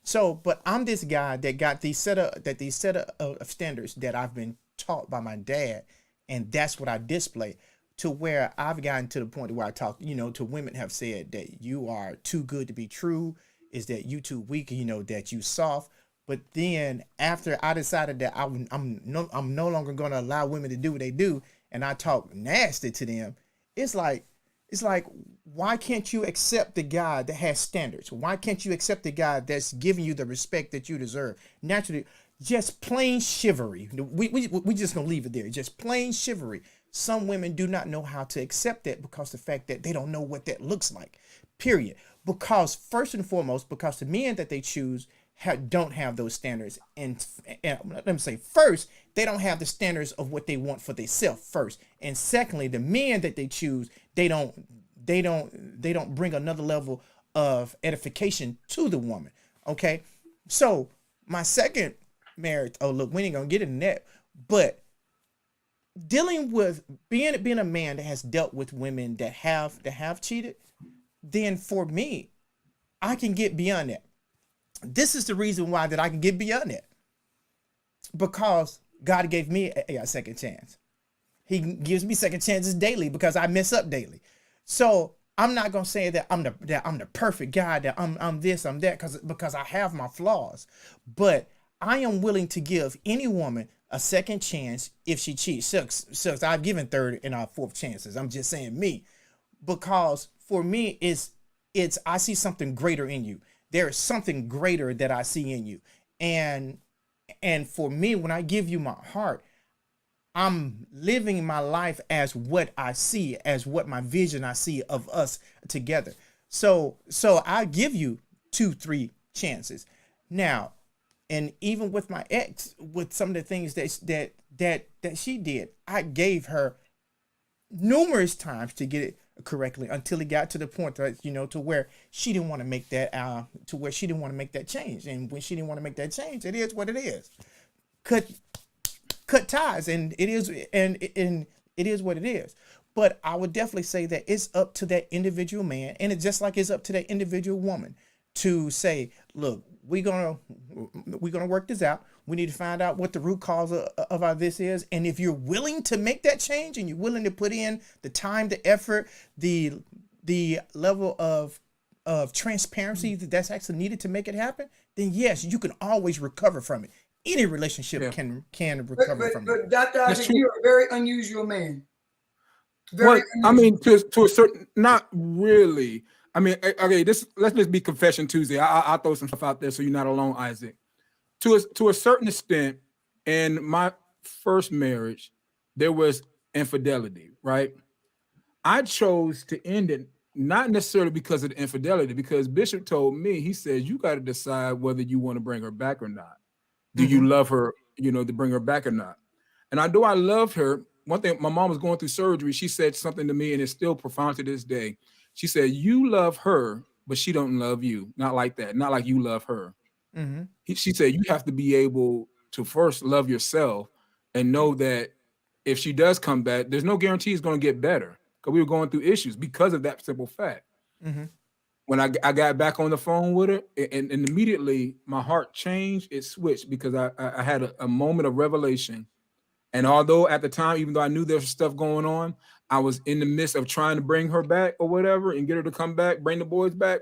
Speaker 4: So, but I'm this guy that got these set of standards that I've been taught by my dad, and that's what I display. To where I've gotten to the point where I talk, to women have said that you are too good to be true, is that you too weak, that you soft. But then after I decided that I'm no longer going to allow women to do what they do, and I talk nasty to them, it's like it's like, why can't you accept the guy that has standards? Why can't you accept the guy that's giving you the respect that you deserve? Naturally, just plain chivalry. We just gonna leave it there. Just plain chivalry. Some women do not know how to accept that because the fact that they don't know what that looks like. Period. Because first and foremost, because the men that they choose don't have those standards, and let me say, first, they don't have the standards of what they want for themselves first, and secondly, the men that they choose, they don't bring another level of edification to the woman. Okay, so my second marriage. Oh, look, we ain't gonna get into that, but dealing with being a man that has dealt with women that have cheated, then for me, I can get beyond that. This is the reason why that I can get beyond that, because God gave me a second chance. He gives me second chances daily because I mess up daily. So I'm not gonna say that I'm the perfect guy, that I'm this, I'm that, because I have my flaws. But I am willing to give any woman a second chance if she cheats. Sucks. I've given third and fourth chances. I'm just saying me, because for me it's I see something greater in you. There is something greater that I see in you, and for me, when I give you my heart, I'm living my life as what I see, as what my vision I see of us together. So I give you 2, 3 chances. Now, and even with my ex, with some of the things that she did, I gave her numerous times to get it correctly until it got to the point that, to where she didn't want to make that change. And when she didn't want to make that change, it is what it is. Cut ties, and it is what it is. But I would definitely say that it's up to that individual man, and it's just like it's up to that individual woman to say, look, we're gonna work this out. We need to find out what the root cause of our this is, and if you're willing to make that change, and you're willing to put in the time, the effort, the level of transparency that's actually needed to make it happen, then yes, you can always recover from it. Any relationship can recover from it.
Speaker 2: But Dr.
Speaker 3: That's
Speaker 2: Isaac,
Speaker 3: true.
Speaker 2: you're a very unusual man.
Speaker 3: Well,
Speaker 2: Very
Speaker 3: I
Speaker 2: unusual.
Speaker 3: mean, to a certain, not let's just be Confession Tuesday. I'll throw some stuff out there so you're not alone, Isaac. To a certain extent, in my first marriage, there was infidelity, right? I chose to end it not necessarily because of the infidelity, because Bishop told me, he says, you got to decide whether you want to bring her back or not. Do you love her, to bring her back or not? And although I loved her, one thing, my mom was going through surgery. She said something to me, and it's still profound to this day. She said, you love her, but she don't love you. Not like that. Not like you love her.
Speaker 4: Mm-hmm.
Speaker 3: She said, you have to be able to first love yourself and know that if she does come back, there's no guarantee it's going to get better, because we were going through issues because of that simple fact.
Speaker 4: Mm-hmm.
Speaker 3: When I got back on the phone with her, and immediately my heart changed, it switched, because I had a moment of revelation. And although at the time, even though I knew there was stuff going on, I was in the midst of trying to bring her back or whatever and get her to come back, bring the boys back.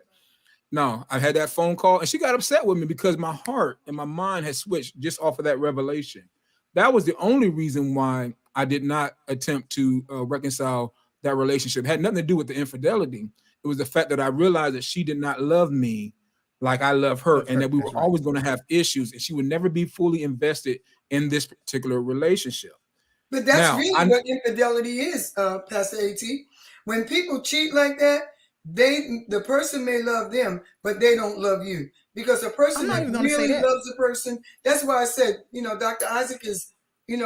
Speaker 3: No, I had that phone call, and she got upset with me because my heart and my mind had switched just off of that revelation. That was the only reason why I did not attempt to reconcile that relationship. It had nothing to do with the infidelity. It was the fact that I realized that she did not love me like I love her, and that we were
Speaker 4: That's right.
Speaker 3: always going to have issues, and she would never be fully invested in this particular relationship.
Speaker 2: But that's
Speaker 3: Now,
Speaker 2: really what infidelity is, Pastor AT. When people cheat like that, the person may love them, but they don't love you. Because a person
Speaker 4: I'm not
Speaker 2: that
Speaker 4: even gonna say
Speaker 2: really
Speaker 4: that.
Speaker 2: loves a person, that's why I said, Dr. Isaac is, he's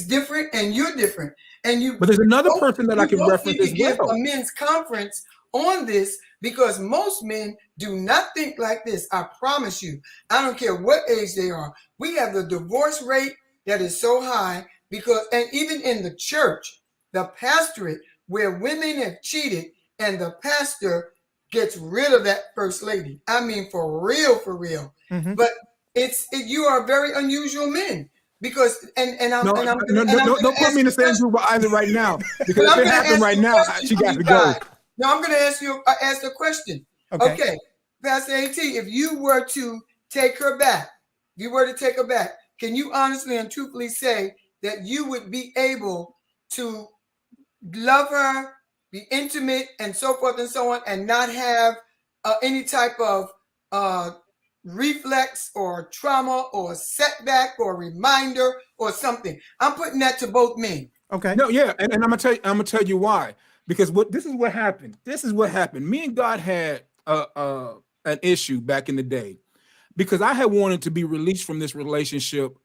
Speaker 2: different and you're different. And
Speaker 3: but there's another person that I can
Speaker 2: both
Speaker 3: reference
Speaker 2: need
Speaker 3: as
Speaker 2: to give
Speaker 3: well.
Speaker 2: a men's conference on this, because most men do not think like this. I promise you. I don't care what age they are. We have the divorce rate that is so high and even in the church, the pastorate, where women have cheated and the pastor gets rid of that first lady. I mean, for real, for real.
Speaker 4: Mm-hmm.
Speaker 2: But you are very unusual men, because
Speaker 3: Don't put me in the same group with either right now, because if it happened right now, she got to go.
Speaker 2: Now I'm going to ask the question. Okay, Pastor AT, if you were to take her back, can you honestly and truthfully say that you would be able to love her, be intimate, and so forth and so on, and not have any type of reflex or trauma or setback or reminder or something? I'm putting that to both men.
Speaker 4: Okay.
Speaker 3: No, yeah, and I'm gonna tell you why. Because this is what happened. Me and God had an issue back in the day, because I had wanted to be released from this relationship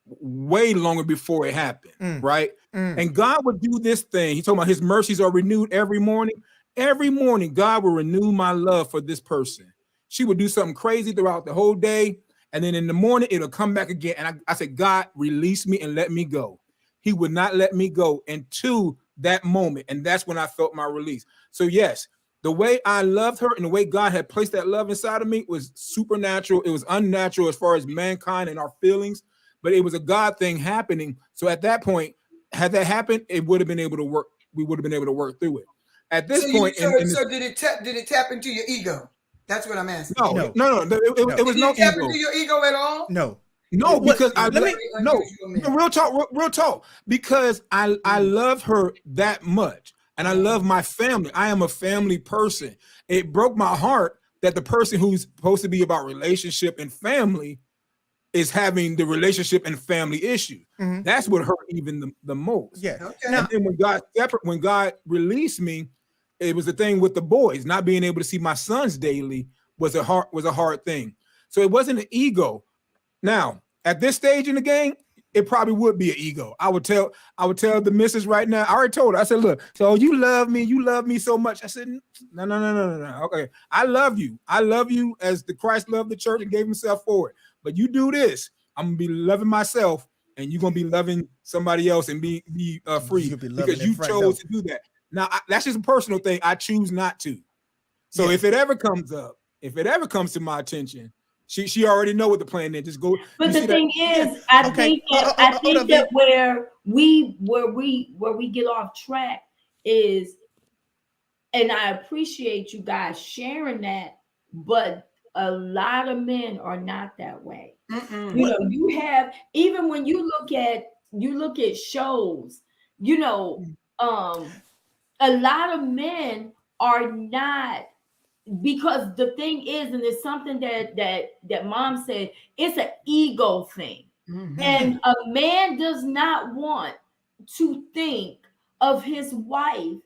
Speaker 3: way longer before it happened, right? And God would do this thing. He told me his mercies are renewed every morning. Every morning, God will renew my love for this person. She would do something crazy throughout the whole day, and then in the morning, it'll come back again. And I said, God, release me and let me go. He would not let me go until that moment, and that's when I felt my release. So yes, the way I loved her and the way God had placed that love inside of me was supernatural. It was unnatural as far as mankind and our feelings, but it was a God thing happening. So at that point, had that happened, it would have been able to work. We would have been able to work through it. At this point,
Speaker 2: did it tap into your ego? That's what I'm asking.
Speaker 3: No. It was no ego.
Speaker 2: Tap into your ego at all?
Speaker 4: No.
Speaker 3: Because
Speaker 4: Let
Speaker 3: real talk. Because I love her that much, and I love my family. I am a family person. It broke my heart that the person who's supposed to be about relationship and family is having the relationship and family issue.
Speaker 4: Mm-hmm.
Speaker 3: That's what hurt even the most.
Speaker 4: Yeah.
Speaker 2: Okay.
Speaker 3: And then when God released me, it was the thing with the boys not being able to see my sons daily was a hard thing. So it wasn't an ego. Now, at this stage in the game, it probably would be an ego. I would tell the missus right now. I already told her. I said, look, so you love me so much. I said, no. Okay, I love you. I love you as the Christ loved the church and gave himself for it. But you do this, I'm gonna be loving myself, and you're gonna be loving somebody else and be free because you chose to do that. Now that's just a personal thing. I choose not to. So if it ever comes to my attention, she already know what the plan is. Just go.
Speaker 1: But the thing is, I think that where we get off track is, and I appreciate you guys sharing that, but a lot of men are not that way. You have, even when you look at shows, a lot of men are not, because the thing is, and it's something that mom said, it's an ego thing. Mm-hmm. And a man does not want to think of his wife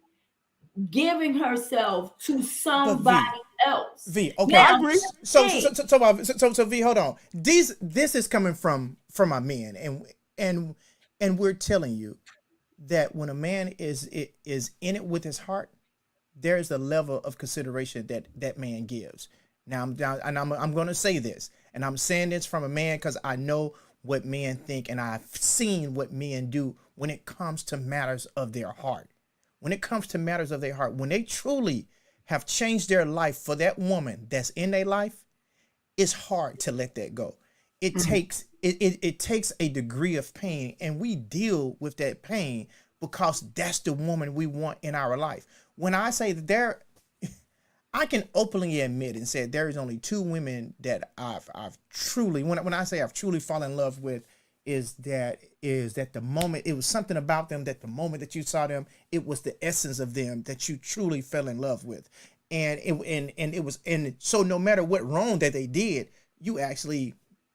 Speaker 1: giving herself to somebody else.
Speaker 4: V, okay, now, I agree. So V, hold on. This is coming from our men, and we're telling you that when a man is in it with his heart, there is a level of consideration that man gives. Now I'm going to say this, and I'm saying this from a man because I know what men think, and I've seen what men do when it comes to matters of their heart. When it comes to matters of their heart, when they truly have changed their life for that woman that's in their life, it's hard to let that go. It takes a degree of pain, and we deal with that pain because that's the woman we want in our life. When I say that I can openly admit and say there is only two women that I've truly, when I say I've truly fallen in love with, is that the moment, it was something about them that the moment that you saw them, it was the essence of them that you truly fell in love with. And it was, and so no matter what wrong that they did, you actually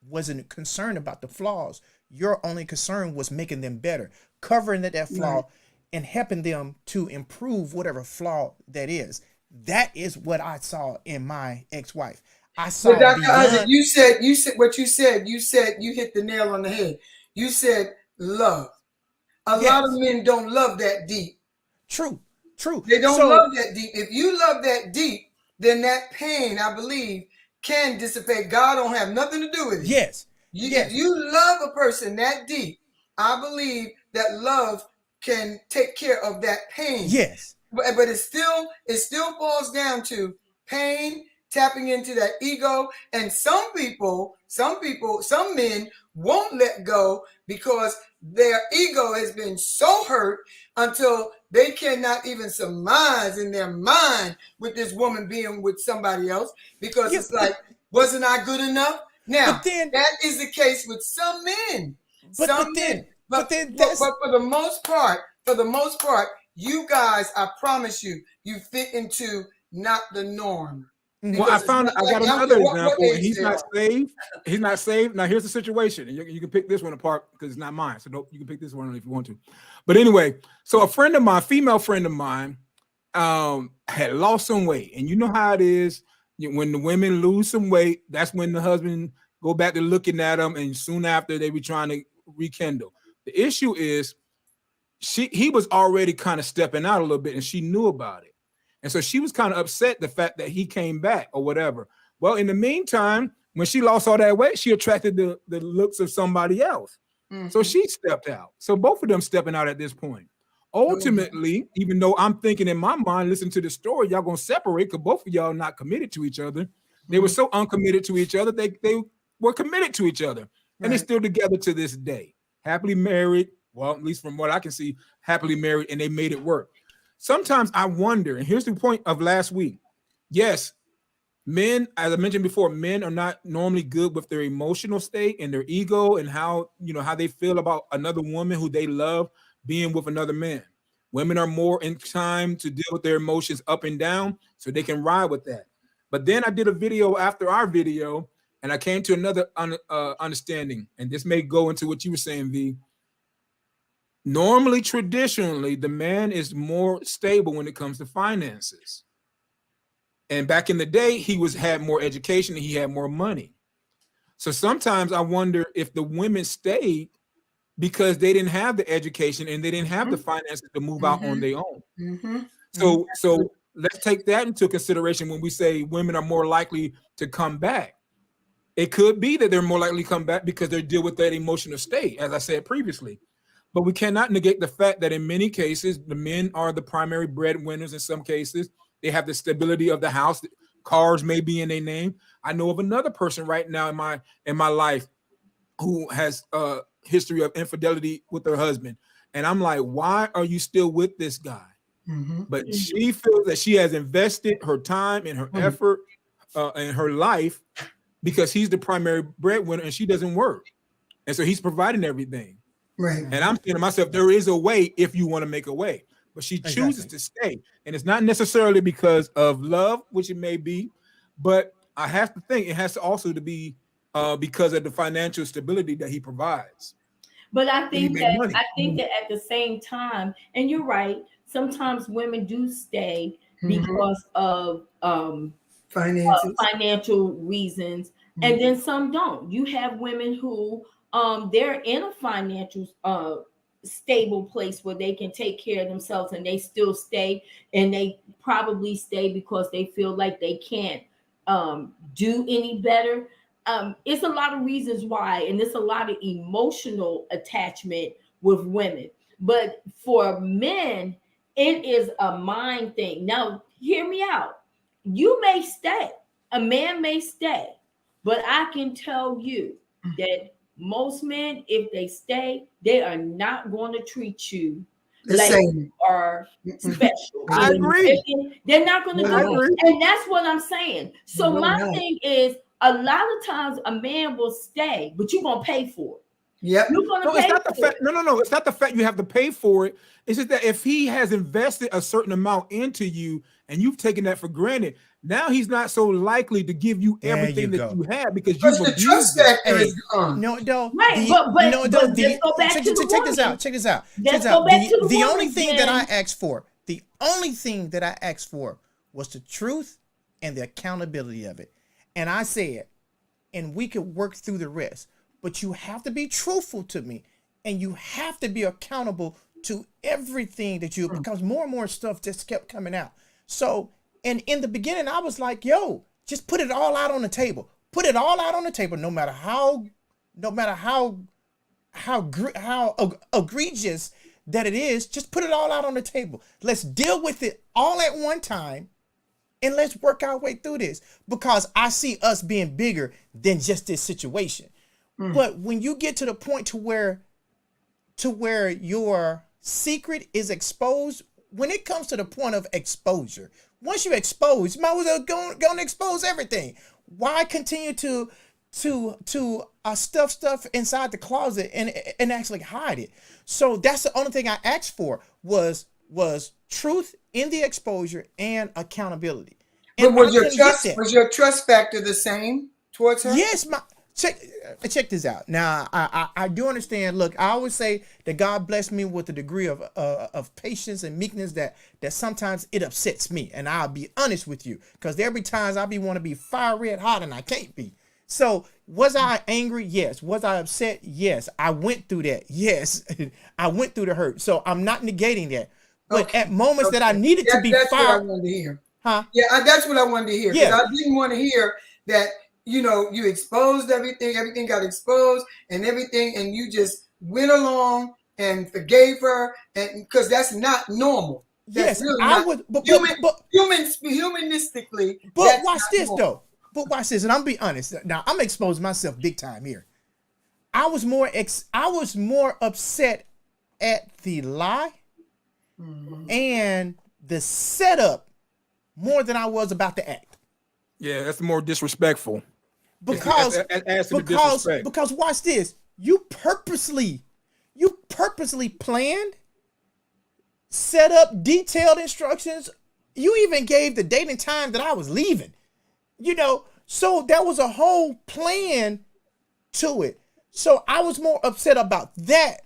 Speaker 4: wasn't concerned about the flaws. Your only concern was making them better, covering that flaw,
Speaker 2: Right.
Speaker 4: and helping them to improve whatever flaw that is. That is what I saw in my ex-wife. I
Speaker 2: But
Speaker 4: saw
Speaker 2: Dr. Isaac,
Speaker 4: beyond.
Speaker 2: you said what you said. You said you hit the nail on the head. You said love. A lot of
Speaker 4: Yes,
Speaker 2: men don't love that deep.
Speaker 4: true, true.
Speaker 2: They don't
Speaker 4: So
Speaker 2: love that deep. If you love that deep, then that pain, I believe, can dissipate. God don't have nothing to do with it.
Speaker 4: yes,
Speaker 2: If
Speaker 4: yes,
Speaker 2: you love a person that deep, I believe that love can take care of that pain.
Speaker 4: yes,
Speaker 2: But it still falls down to pain, tapping into that ego. And some men won't let go because their ego has been so hurt until they cannot even surmise in their mind with this woman being with somebody else, because
Speaker 4: yeah.
Speaker 2: it's like, wasn't I good enough? Now,
Speaker 4: But then,
Speaker 2: that is the case with some men.
Speaker 4: but
Speaker 2: Some
Speaker 4: but
Speaker 2: men.
Speaker 4: then, but then
Speaker 2: But
Speaker 4: that's
Speaker 2: for the most part, you guys, I promise you, you fit into not the norm.
Speaker 3: Well, I
Speaker 2: Because it's
Speaker 3: found
Speaker 2: not
Speaker 3: I
Speaker 2: like,
Speaker 3: got
Speaker 2: I don't care
Speaker 3: another
Speaker 2: what
Speaker 3: example, and
Speaker 2: age
Speaker 3: he's
Speaker 2: they
Speaker 3: not
Speaker 2: are.
Speaker 3: saved. He's not saved. Now here's the situation, and you can pick this one apart because it's not mine. So you can pick this one if you want to. But anyway, so a friend of mine, female friend of mine, had lost some weight, and you know how it is when the women lose some weight. That's when the husband go back to looking at them, and soon after they be trying to rekindle. The issue is he was already kind of stepping out a little bit, and she knew about it. And so she was kind of upset the fact that he came back or whatever. Well, in the meantime, when she lost all that weight, she attracted the looks of somebody else. So
Speaker 2: Mhm.
Speaker 3: she stepped out. So both of them stepping out at this point.
Speaker 2: Mhm.
Speaker 3: Ultimately, even though I'm thinking in my mind, listen to the story, y'all gonna separate because both of y'all not committed to each other. They were
Speaker 2: Mhm.
Speaker 3: so uncommitted to each other, they were committed to each other. And they're
Speaker 2: Right.
Speaker 3: still together to this day. Happily married. Well, at least from what I can see, happily married, and they made it work. Sometimes I wonder, and here's the point of last week. Yes, men, as I mentioned before, men are not normally good with their emotional state and their ego and how they feel about another woman who they love being with another man. Women are more in time to deal with their emotions up and down so they can ride with that. But then I did a video after our video, and I came to another understanding, and this may go into what you were saying, V. Normally, traditionally, the man is more stable when it comes to finances. And back in the day, he had more education and he had more money. So sometimes I wonder if the women stayed because they didn't have the education and they didn't have the
Speaker 2: Mhm.
Speaker 3: finances to move out on
Speaker 2: Mhm.
Speaker 3: their own.
Speaker 2: Mhm. Mhm.
Speaker 3: So let's take that into consideration when we say women are more likely to come back. It could be that they're more likely to come back because they deal with that emotional state, as I said previously. But we cannot negate the fact that in many cases, the men are the primary breadwinners in some cases. They have the stability of the house. Cars may be in their name. I know of another person right now in my life who has a history of infidelity with her husband. And I'm like, why are you still with this guy?
Speaker 2: Mhm.
Speaker 3: But she feels that she has invested her time and her
Speaker 2: Mhm.
Speaker 3: effort and her life because he's the primary breadwinner and she doesn't work. And so he's providing everything.
Speaker 2: Right.
Speaker 3: And I'm saying to myself, there is a way if you want to make a way. But she chooses
Speaker 4: exactly.
Speaker 3: to stay. And it's not necessarily because of love, which it may be, but I have to think it has to also to be because of the financial stability that he provides.
Speaker 1: But I
Speaker 3: And he
Speaker 1: think
Speaker 3: make
Speaker 1: that
Speaker 3: money.
Speaker 1: I think that at the same time, and you're right, sometimes women do stay
Speaker 2: Mhm.
Speaker 1: because of
Speaker 2: Finances.
Speaker 1: financial reasons, and
Speaker 2: Mhm.
Speaker 1: then some don't. You have women who they're in a financial stable place where they can take care of themselves and they still stay, and they probably stay because they feel like they can't do any better. It's a lot of reasons why, and it's a lot of emotional attachment with women. But for men, it is a mind thing. Now, hear me out. You may stay, a man may stay, but I can tell you that most men, if they stay, they are not going to treat you
Speaker 2: The
Speaker 1: like
Speaker 2: same.
Speaker 1: you are
Speaker 2: Mm-mm.
Speaker 1: special.
Speaker 2: No,
Speaker 3: I
Speaker 2: they're not.
Speaker 3: agree.
Speaker 1: They're not going to
Speaker 2: No,
Speaker 3: I
Speaker 1: do
Speaker 2: they're not.
Speaker 1: it.
Speaker 3: agree.
Speaker 1: And that's what I'm saying. So
Speaker 2: No, they're
Speaker 1: my
Speaker 2: not.
Speaker 1: thing is, a lot of times a man will stay, but you're going to pay for it.
Speaker 2: Yep.
Speaker 1: You're gonna
Speaker 3: No, it's
Speaker 1: pay
Speaker 3: not the
Speaker 1: for
Speaker 3: fact.
Speaker 1: it.
Speaker 3: No. It's not the fact you have to pay for it. It's just that if he has invested a certain amount into you and you've taken that for granted, now he's not so likely to give you
Speaker 4: There you
Speaker 3: everything that
Speaker 4: go.
Speaker 3: you have because
Speaker 2: Because
Speaker 3: you've
Speaker 2: the trust
Speaker 3: abused it.
Speaker 2: factor
Speaker 4: Hey,
Speaker 2: is gone.
Speaker 4: no, though
Speaker 1: Right,
Speaker 4: the no, though
Speaker 1: but let's
Speaker 4: the
Speaker 1: go back
Speaker 4: check,
Speaker 1: to the
Speaker 4: check this out.
Speaker 1: woman.
Speaker 4: Check this out. Check
Speaker 1: Let's
Speaker 4: this
Speaker 1: go
Speaker 4: out.
Speaker 1: back to the
Speaker 4: The only
Speaker 1: woman,
Speaker 4: thing that I
Speaker 1: Jen.
Speaker 4: asked for, the only thing that I asked for was the truth and the accountability of it. And I said, and we could work through the rest, but you have to be truthful to me, and you have to be accountable to everything that you, because more and more stuff just kept coming out. So, and in the beginning, I was like, yo, just put it all out on the table. Put it all out on the table, no matter how egregious that it is. Just put it all out on the table. Let's deal with it all at one time, and let's work our way through this, because I see us being bigger than just this situation. But when you get to the point to where your secret is exposed, when it comes to the point of exposure, once you expose, you might as well go and expose everything. Why continue to stuff inside the closet and actually hide it? So that's the only thing I asked for was truth in the exposure and accountability.
Speaker 2: But
Speaker 4: And
Speaker 2: was
Speaker 4: I
Speaker 2: your
Speaker 4: couldn't get
Speaker 2: trust
Speaker 4: that.
Speaker 2: was your trust factor the same towards her?
Speaker 4: Yes, check this out. Now I do understand. Look, I always say that God blessed me with a degree of patience and meekness that sometimes it upsets me, and I'll be honest with you, because there be times I want to be fire red hot and I can't be. So was I angry? Yes. Was I upset? Yes. I went through that. Yes. I went through the hurt. So I'm not negating that. But
Speaker 2: Okay.
Speaker 4: at moments that I needed to be
Speaker 2: That's what I
Speaker 4: fired,
Speaker 2: wanted to hear.
Speaker 4: huh?
Speaker 2: Yeah, that's what I wanted to hear, because
Speaker 4: Yeah.
Speaker 2: I didn't want to hear that, you exposed everything got exposed and everything, and you just went along and forgave her, and because that's not normal. That's
Speaker 4: Yes,
Speaker 2: really
Speaker 4: I
Speaker 2: not
Speaker 4: would,
Speaker 2: humanistically.
Speaker 4: but
Speaker 2: That's
Speaker 4: watch
Speaker 2: not
Speaker 4: this
Speaker 2: normal.
Speaker 4: though. But watch this, and I'm be honest. Now I'm exposing myself big time here. I was more upset at the lie and the setup more than I was about the act.
Speaker 3: Yeah, that's more disrespectful.
Speaker 4: Because
Speaker 3: As to the disrespect.
Speaker 4: because watch this. You purposely planned, set up detailed instructions. You even gave the date and time that I was leaving. So there was a whole plan to it. So I was more upset about that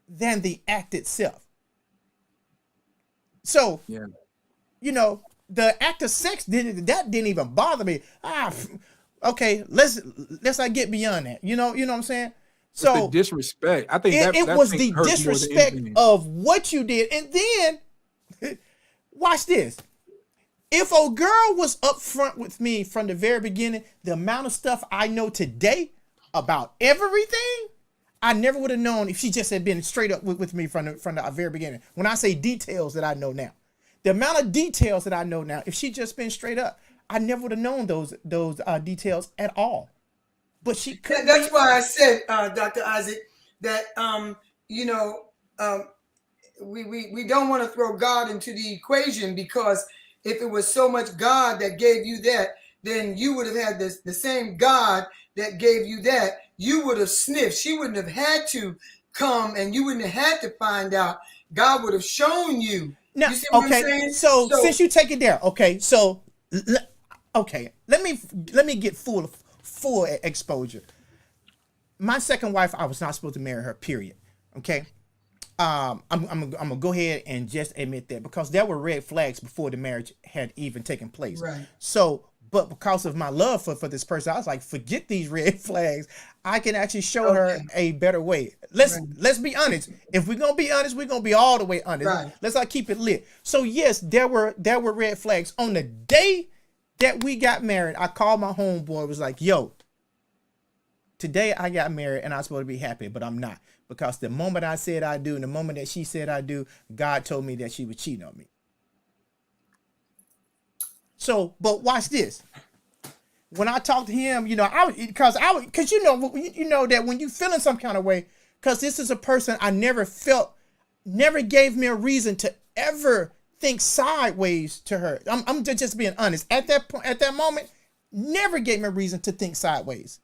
Speaker 4: than the act itself. So,
Speaker 3: Yeah.
Speaker 4: The act of sex didn't even bother me. Okay, let's not get beyond that. You know what I'm saying? So
Speaker 3: the disrespect. I think
Speaker 4: it
Speaker 3: that
Speaker 4: was
Speaker 3: thing
Speaker 4: the
Speaker 3: hurts more than
Speaker 4: disrespect
Speaker 3: anything.
Speaker 4: of what you did. And then watch this. If a girl was upfront with me from the very beginning, the amount of stuff I know today about everything, I never would have known if she just had been straight up with me from the very beginning. When I say details that I know now, the amount of details that I know now, if she just been straight up, I never would have known those details at all. But she couldn't.
Speaker 2: That's why I said, Dr. Isaac, that we don't want to throw God into the equation, because if it was so much God that gave you that, then you would have had the same God that gave you that. You would have sniffed. She wouldn't have had to come, and you wouldn't have had to find out. God would have shown you.
Speaker 4: Now,
Speaker 2: You see what I'm
Speaker 4: okay,
Speaker 2: saying?
Speaker 4: so since you take it there, okay, so let me get full exposure. My second wife, I was not supposed to marry her. Period. Okay. I'm gonna go ahead and just admit that, because there were red flags before the marriage had even taken place.
Speaker 2: Right.
Speaker 4: So, but because of my love for this person, I was like, forget these red flags. I can actually show her a better way. Let's be honest. If we're gonna be honest, we're gonna be all the way honest.
Speaker 2: Right.
Speaker 4: Let's not keep it lit. So yes, there were red flags. On the day that we got married, I called my homeboy. Was like, yo, today I got married and I'm supposed to be happy, but I'm not. Because the moment I said I do and the moment that she said I do, God told me that she was cheating on me. So, but watch this. When I talked to him, because that when you feeling some kind of way, because this is a person I never gave me a reason to ever think sideways to her. I'm just being honest. At that moment, never gave me a reason to think sideways.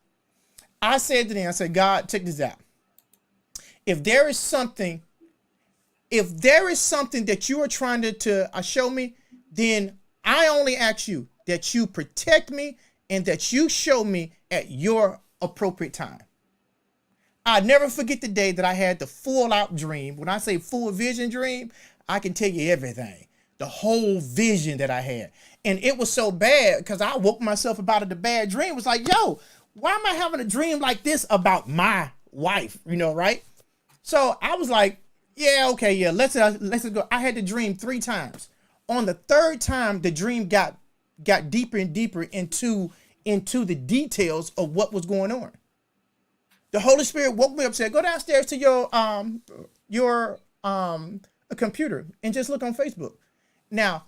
Speaker 4: I said to them, I said, God, check this out. if there is something that you are trying to show me, then I only ask you that you protect me and that you show me at your appropriate time. I'll never forget the day that I had the full out dream. When I say full vision dream, I can tell you everything. The whole vision that I had. And it was so bad because I woke myself up out of the bad dream. It was like, yo, why am I having a dream like this about my wife? You know, right? So I was like, yeah, okay, yeah, let's go. I had the dream 3 times. On the 3rd time, the dream got deeper and deeper into the details of what was going on. The Holy Spirit woke me up and said, go downstairs to your computer and just look on Facebook. Now,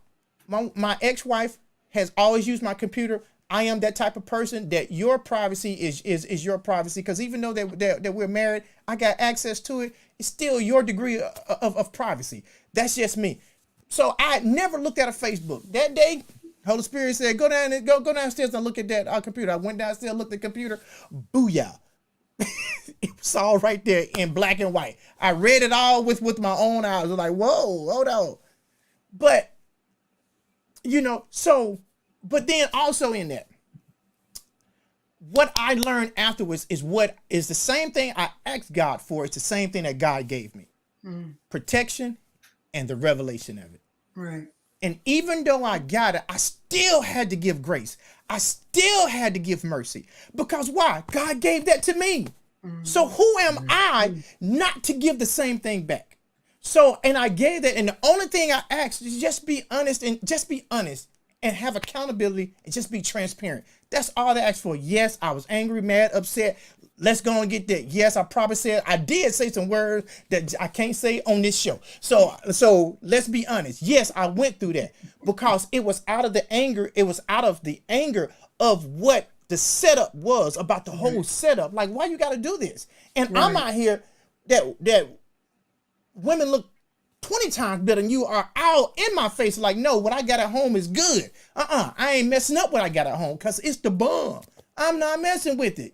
Speaker 4: my ex-wife has always used my computer. I am that type of person that your privacy is your privacy, because even though that we're married, I got access to it. It's still your degree of privacy. That's just me. So I never looked at a Facebook. That day, Holy Spirit said, go downstairs and look at that computer. I went downstairs, looked at the computer. Booyah. It was all right there in black and white. I read it all with my own eyes. I was like, whoa, hold on. But, but then also in that, what I learned afterwards is the same thing I asked God for. It's the same thing that God gave me. Protection and the revelation of it.
Speaker 2: Right.
Speaker 4: And even though I got it, I still had to give grace. I still had to give mercy. Because why? God gave that to me. So who am I not to give the same thing back? So, and I gave that. And the only thing I asked is just be honest and have accountability and just be transparent. That's all I asked for. Yes, I was angry, mad, upset. Let's go and get that. Yes, I did say some words that I can't say on this show. So let's be honest. Yes, I went through that because it was out of the anger. It was out of the anger of what the setup was about, the whole setup. Like, why you got to do this? And I'm out here that women look 20 times better than you are out in my face. Like, no, what I got at home is good. I ain't messing up what I got at home because it's the bomb. I'm not messing with it,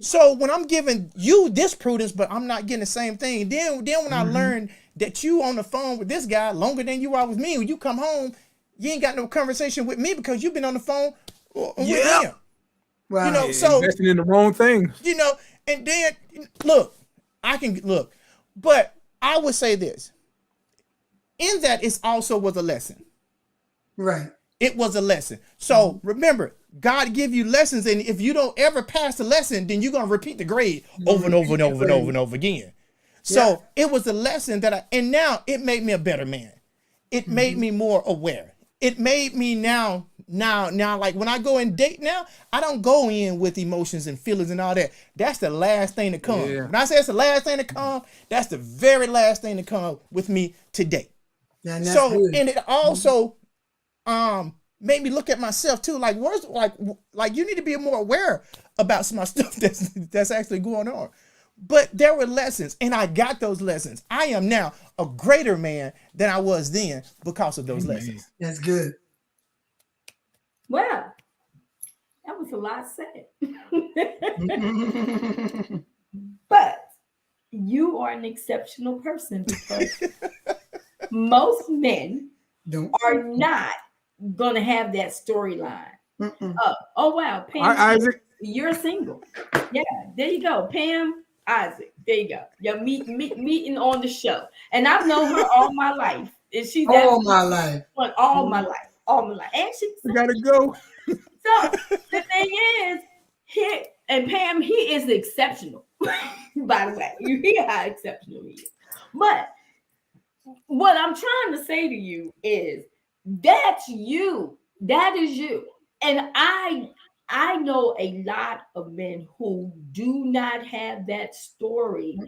Speaker 4: So when I'm giving you this prudence, but I'm not getting the same thing, then when I learned that you on the phone with this guy longer than you are with me, when you come home, you ain't got no conversation with me because you've been on the phone with him.
Speaker 2: Wow.
Speaker 4: So
Speaker 3: investing in the wrong thing.
Speaker 4: And then but I would say this. In that, it also was a lesson.
Speaker 2: Right.
Speaker 4: It was a lesson. So remember, God give you lessons, and if you don't ever pass the lesson, then you're gonna repeat the grade over and over and over and over and over again. So it was a lesson and now it made me a better man. It made me more aware. It made me now, like when I go and date now, I don't go in with emotions and feelings and all that. That's the last thing to come.
Speaker 3: Yeah.
Speaker 4: When I say it's the last thing to come, that's the very last thing to come with me today.
Speaker 2: Yeah, and that's
Speaker 4: So,
Speaker 2: good.
Speaker 4: and it also made me look at myself too. Like, like you need to be more aware about some of my stuff that's actually going on. But there were lessons, and I got those lessons. I am now a greater man than I was then because of those lessons.
Speaker 2: That's good.
Speaker 1: Well, that was a lot said. But you are an exceptional person because most men are not going to have that storyline. Oh, wow. Pam,
Speaker 3: Isaac,
Speaker 1: you're single. Yeah, there you go. Pam, Isaac, there you go. You're meeting on the show. And I've known her all my life. And she's
Speaker 2: all my life.
Speaker 1: All my life. And she's
Speaker 3: we gotta go.
Speaker 1: So the thing is, Pam, he is exceptional. By the way, you hear how exceptional he is. But what I'm trying to say to you is that's you. That is you. And I know a lot of men who do not have that story.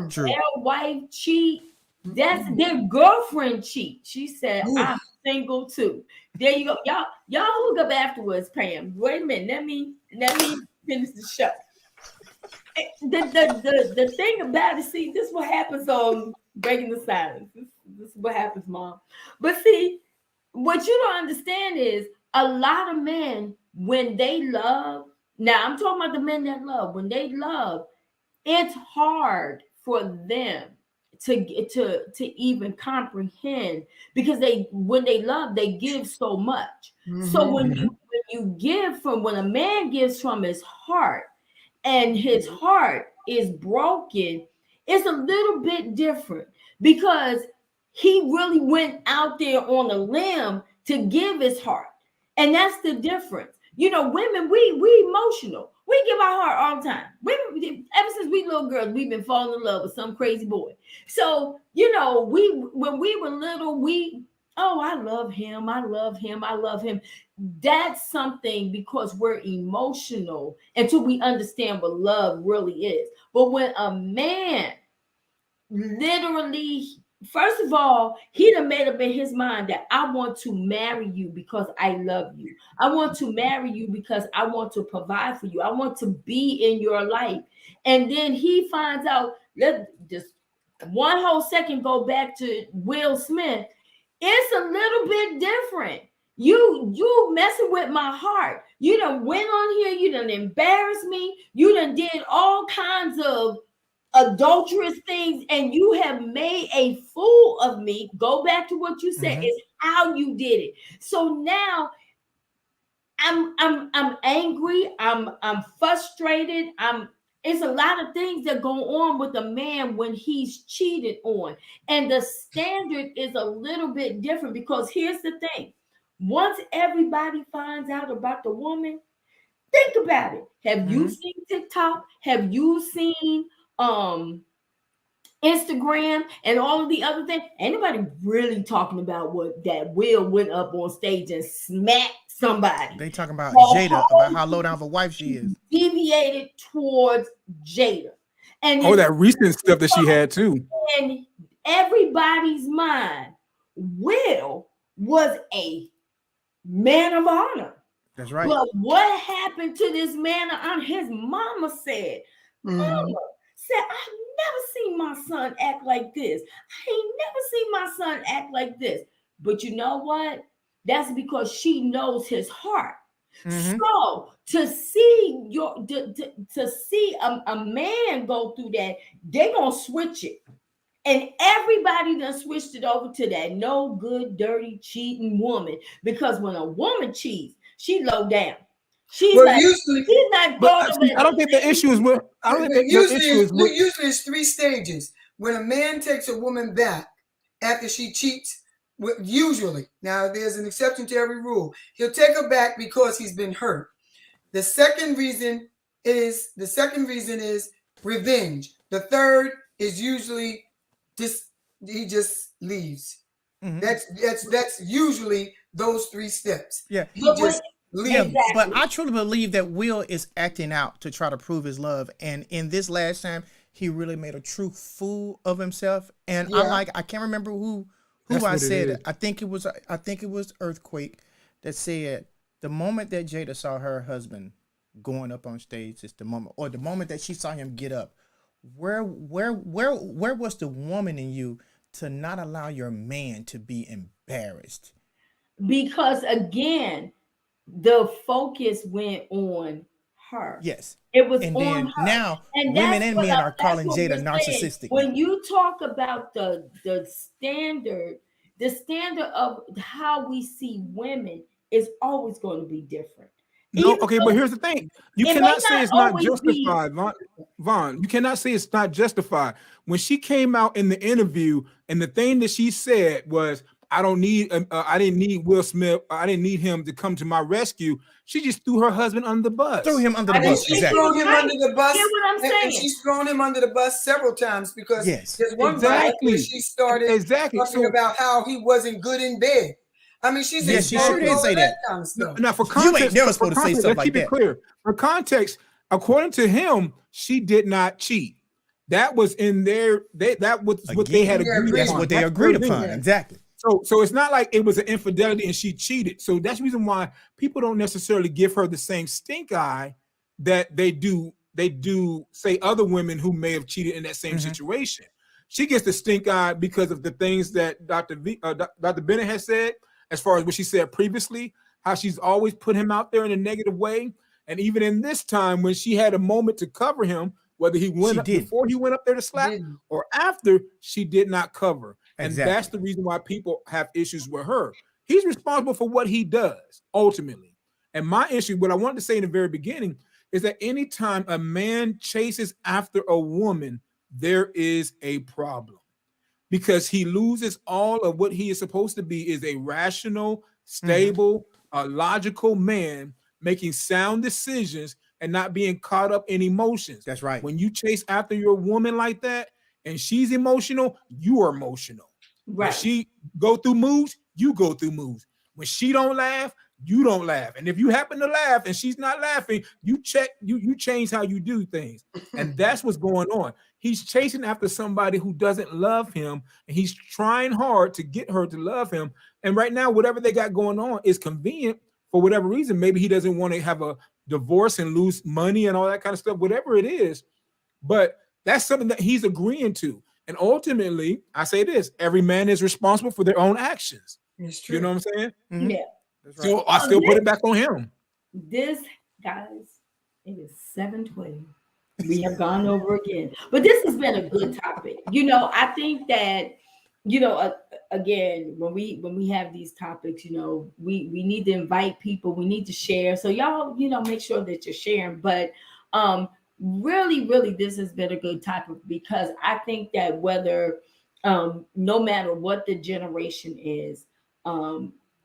Speaker 4: True.
Speaker 1: Their wife cheat. That's their girlfriend cheat. She said, I'm single too. There you go. Y'all hook up afterwards, Pam. Wait a minute. Let me finish the show. The thing about it, see, this is what happens on Breaking the Silence. This is what happens, Mom. But see, what you don't understand is a lot of men, when they love, now I'm talking about the men that love, when they love, it's hard for them to even comprehend, because when they love, they give so much. So when a man gives from his heart, and his heart is broken, it's a little bit different, because he really went out there on a limb to give his heart. And that's the difference. Women, we emotional. We give our heart all the time. Women, ever since we little girls, we've been falling in love with some crazy boy. So, when we were little, I love him. I love him. I love him. That's something, because we're emotional until we understand what love really is. But when a man literally, first of all, he done made up in his mind that I want to marry you because I love you. I want to marry you because I want to provide for you. I want to be in your life. And then he finds out, let's just one whole second go back to Will Smith. It's a little bit different. You messing with my heart. You done went on here. You done embarrassed me. You done did all kinds of adulterous things, and you have made a fool of me. Go back to what you said. It's how you did it. So now I'm angry. I'm frustrated. It's a lot of things that go on with a man when he's cheated on. And the standard is a little bit different, because here's the thing. Once everybody finds out about the woman, think about it. Have you seen TikTok? Have you seen Instagram and all of the other things? Anybody really talking about what that Will went up on stage and smacked somebody?
Speaker 4: They talking about
Speaker 1: So
Speaker 4: Jada, about how low down of a wife she is.
Speaker 1: Deviated towards Jada. And
Speaker 3: that recent stuff that she had too.
Speaker 1: In everybody's mind, Will was a man of honor.
Speaker 4: That's right.
Speaker 1: But what happened to this man of honor? His mama said, I've never seen my son act like this. I ain't never seen my son act like this. But you know what? That's because she knows his heart. So to see a man go through that, they're gonna switch it. And everybody done switched it over to that no good, dirty, cheating woman. Because when a woman cheats, she low down. She's
Speaker 2: usually,
Speaker 1: she's not going.
Speaker 3: I don't think the issue is with. I don't think the issue is with.
Speaker 2: Usually, it's 3 stages. When a man takes a woman back after she cheats, usually, now there's an exception to every rule. He'll take her back because he's been hurt. The second reason is revenge. The third is usually he just leaves. That's usually those 3 steps.
Speaker 4: Yeah.
Speaker 2: He just leaves.
Speaker 1: Exactly.
Speaker 4: But I truly believe that Will is acting out to try to prove his love. And in this last time, he really made a true fool of himself. And I can't remember who I said. I think it was Earthquake that said the moment that Jada saw her husband going up on stage is the moment that she saw him get up. Where was the woman in you to not allow your man to be embarrassed?
Speaker 1: Because again, the focus went on her.
Speaker 4: Yes.
Speaker 1: It was
Speaker 4: and
Speaker 1: on
Speaker 4: then
Speaker 1: her.
Speaker 4: now
Speaker 1: And
Speaker 4: women and men are calling Jada narcissistic.
Speaker 1: When you talk about the standard of how we see women is always going to be different.
Speaker 3: No, okay, but here's the thing. You cannot say it's not justified, Vaughn. You cannot say it's not justified. When she came out in the interview, and the thing that she said was, I didn't need Will Smith. I didn't need him to come to my rescue. She just threw her husband under the bus.
Speaker 4: Threw him under the bus.
Speaker 2: She's thrown him under the bus.
Speaker 1: Hear what I'm saying?
Speaker 2: And she's thrown him under the bus several times because there's one
Speaker 3: exactly.
Speaker 2: where she started talking about how he wasn't good in bed. I mean, she's
Speaker 4: she sure did say that.
Speaker 2: Kind of stuff.
Speaker 3: Now, for context,
Speaker 4: you ain't never supposed to say stuff like that.
Speaker 3: Keep it clear. For context, according to him, she did not cheat. That was in their. That was what they had agreed.
Speaker 4: That's what they agreed upon. Exactly.
Speaker 3: So it's not like it was an infidelity and she cheated. So that's the reason why people don't necessarily give her the same stink eye that they do say other women who may have cheated in that same situation. She gets the stink eye because of the things that Dr. Bennett has said, as far as what she said previously, how she's always put him out there in a negative way. And even in this time, when she had a moment to cover him, whether he went
Speaker 4: She
Speaker 3: up
Speaker 4: did.
Speaker 3: before he went up there to slap
Speaker 2: Didn't.
Speaker 3: or after, she did not cover. And
Speaker 4: Exactly.
Speaker 3: that's the reason why people have issues with her. He's responsible for what he does ultimately. And my issue, what I wanted to say in the very beginning, is that anytime a man chases after a woman, there is a problem because he loses all of what he is supposed to be is a rational, stable, logical man making sound decisions and not being caught up in emotions.
Speaker 4: That's right.
Speaker 3: When you chase after your woman like that and she's emotional, you are emotional. When
Speaker 1: Right.
Speaker 3: she go through moods, you go through moods. When she don't laugh, you don't laugh. And if you happen to laugh and she's not laughing, you change how you do things. And that's what's going on. He's chasing after somebody who doesn't love him, and he's trying hard to get her to love him. And right now, whatever they got going on is convenient for whatever reason. Maybe he doesn't want to have a divorce and lose money and all that kind of stuff, whatever it is. But that's something that he's agreeing to. And ultimately, I say this, every man is responsible for their own actions.
Speaker 2: It's true.
Speaker 3: You know what I'm saying?
Speaker 4: Mhm.
Speaker 1: Yeah.
Speaker 4: That's right.
Speaker 3: So I still put it back on him.
Speaker 1: This, guys, it is 7:20. We have gone over again, but this has been a good topic. I think that again, when we have these topics, we need to invite people. We need to share. So y'all, make sure that you're sharing. But really, really, this has been a good topic because I think that whether no matter what the generation is,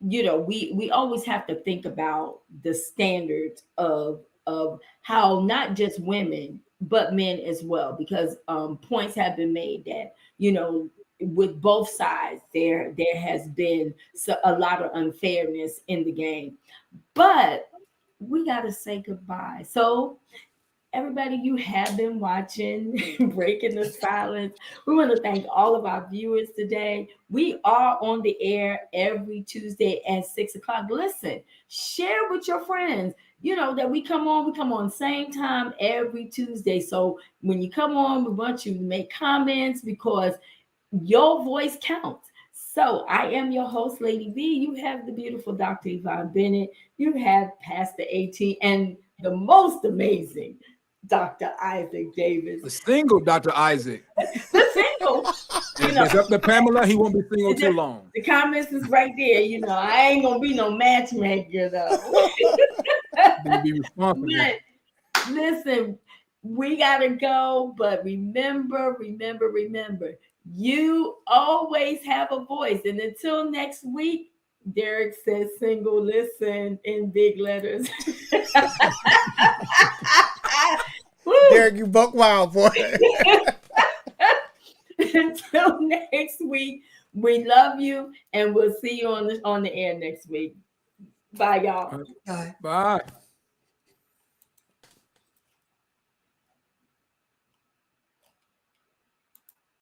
Speaker 1: we always have to think about the standards of how not just women but men as well, because points have been made that with both sides there has been a lot of unfairness in the game, but we got to say goodbye. So everybody, you have been watching Breaking the Silence. We want to thank all of our viewers today. We are on the air every Tuesday at 6 o'clock. Listen, share with your friends, that we come on same time every Tuesday. So when you come on, we want you to make comments because your voice counts. So I am your host, Lady V. You have the beautiful Dr. Yvonne Bennett. You have Pastor AT and the most amazing Dr. Isaac Davis.
Speaker 3: The single Dr. Isaac.
Speaker 1: The single.
Speaker 3: If it's up to Pamela, he won't be single too long.
Speaker 1: The comments is right there. I ain't gonna be no matchmaker though.
Speaker 3: Be responsible.
Speaker 1: But listen, we gotta go. But remember, you always have a voice. And until next week, Derek says single listen in big letters.
Speaker 4: Derek, you buck wild, boy.
Speaker 1: Until next week, we love you and we'll see you on the air next week. Bye, y'all.
Speaker 2: Bye.
Speaker 3: Bye.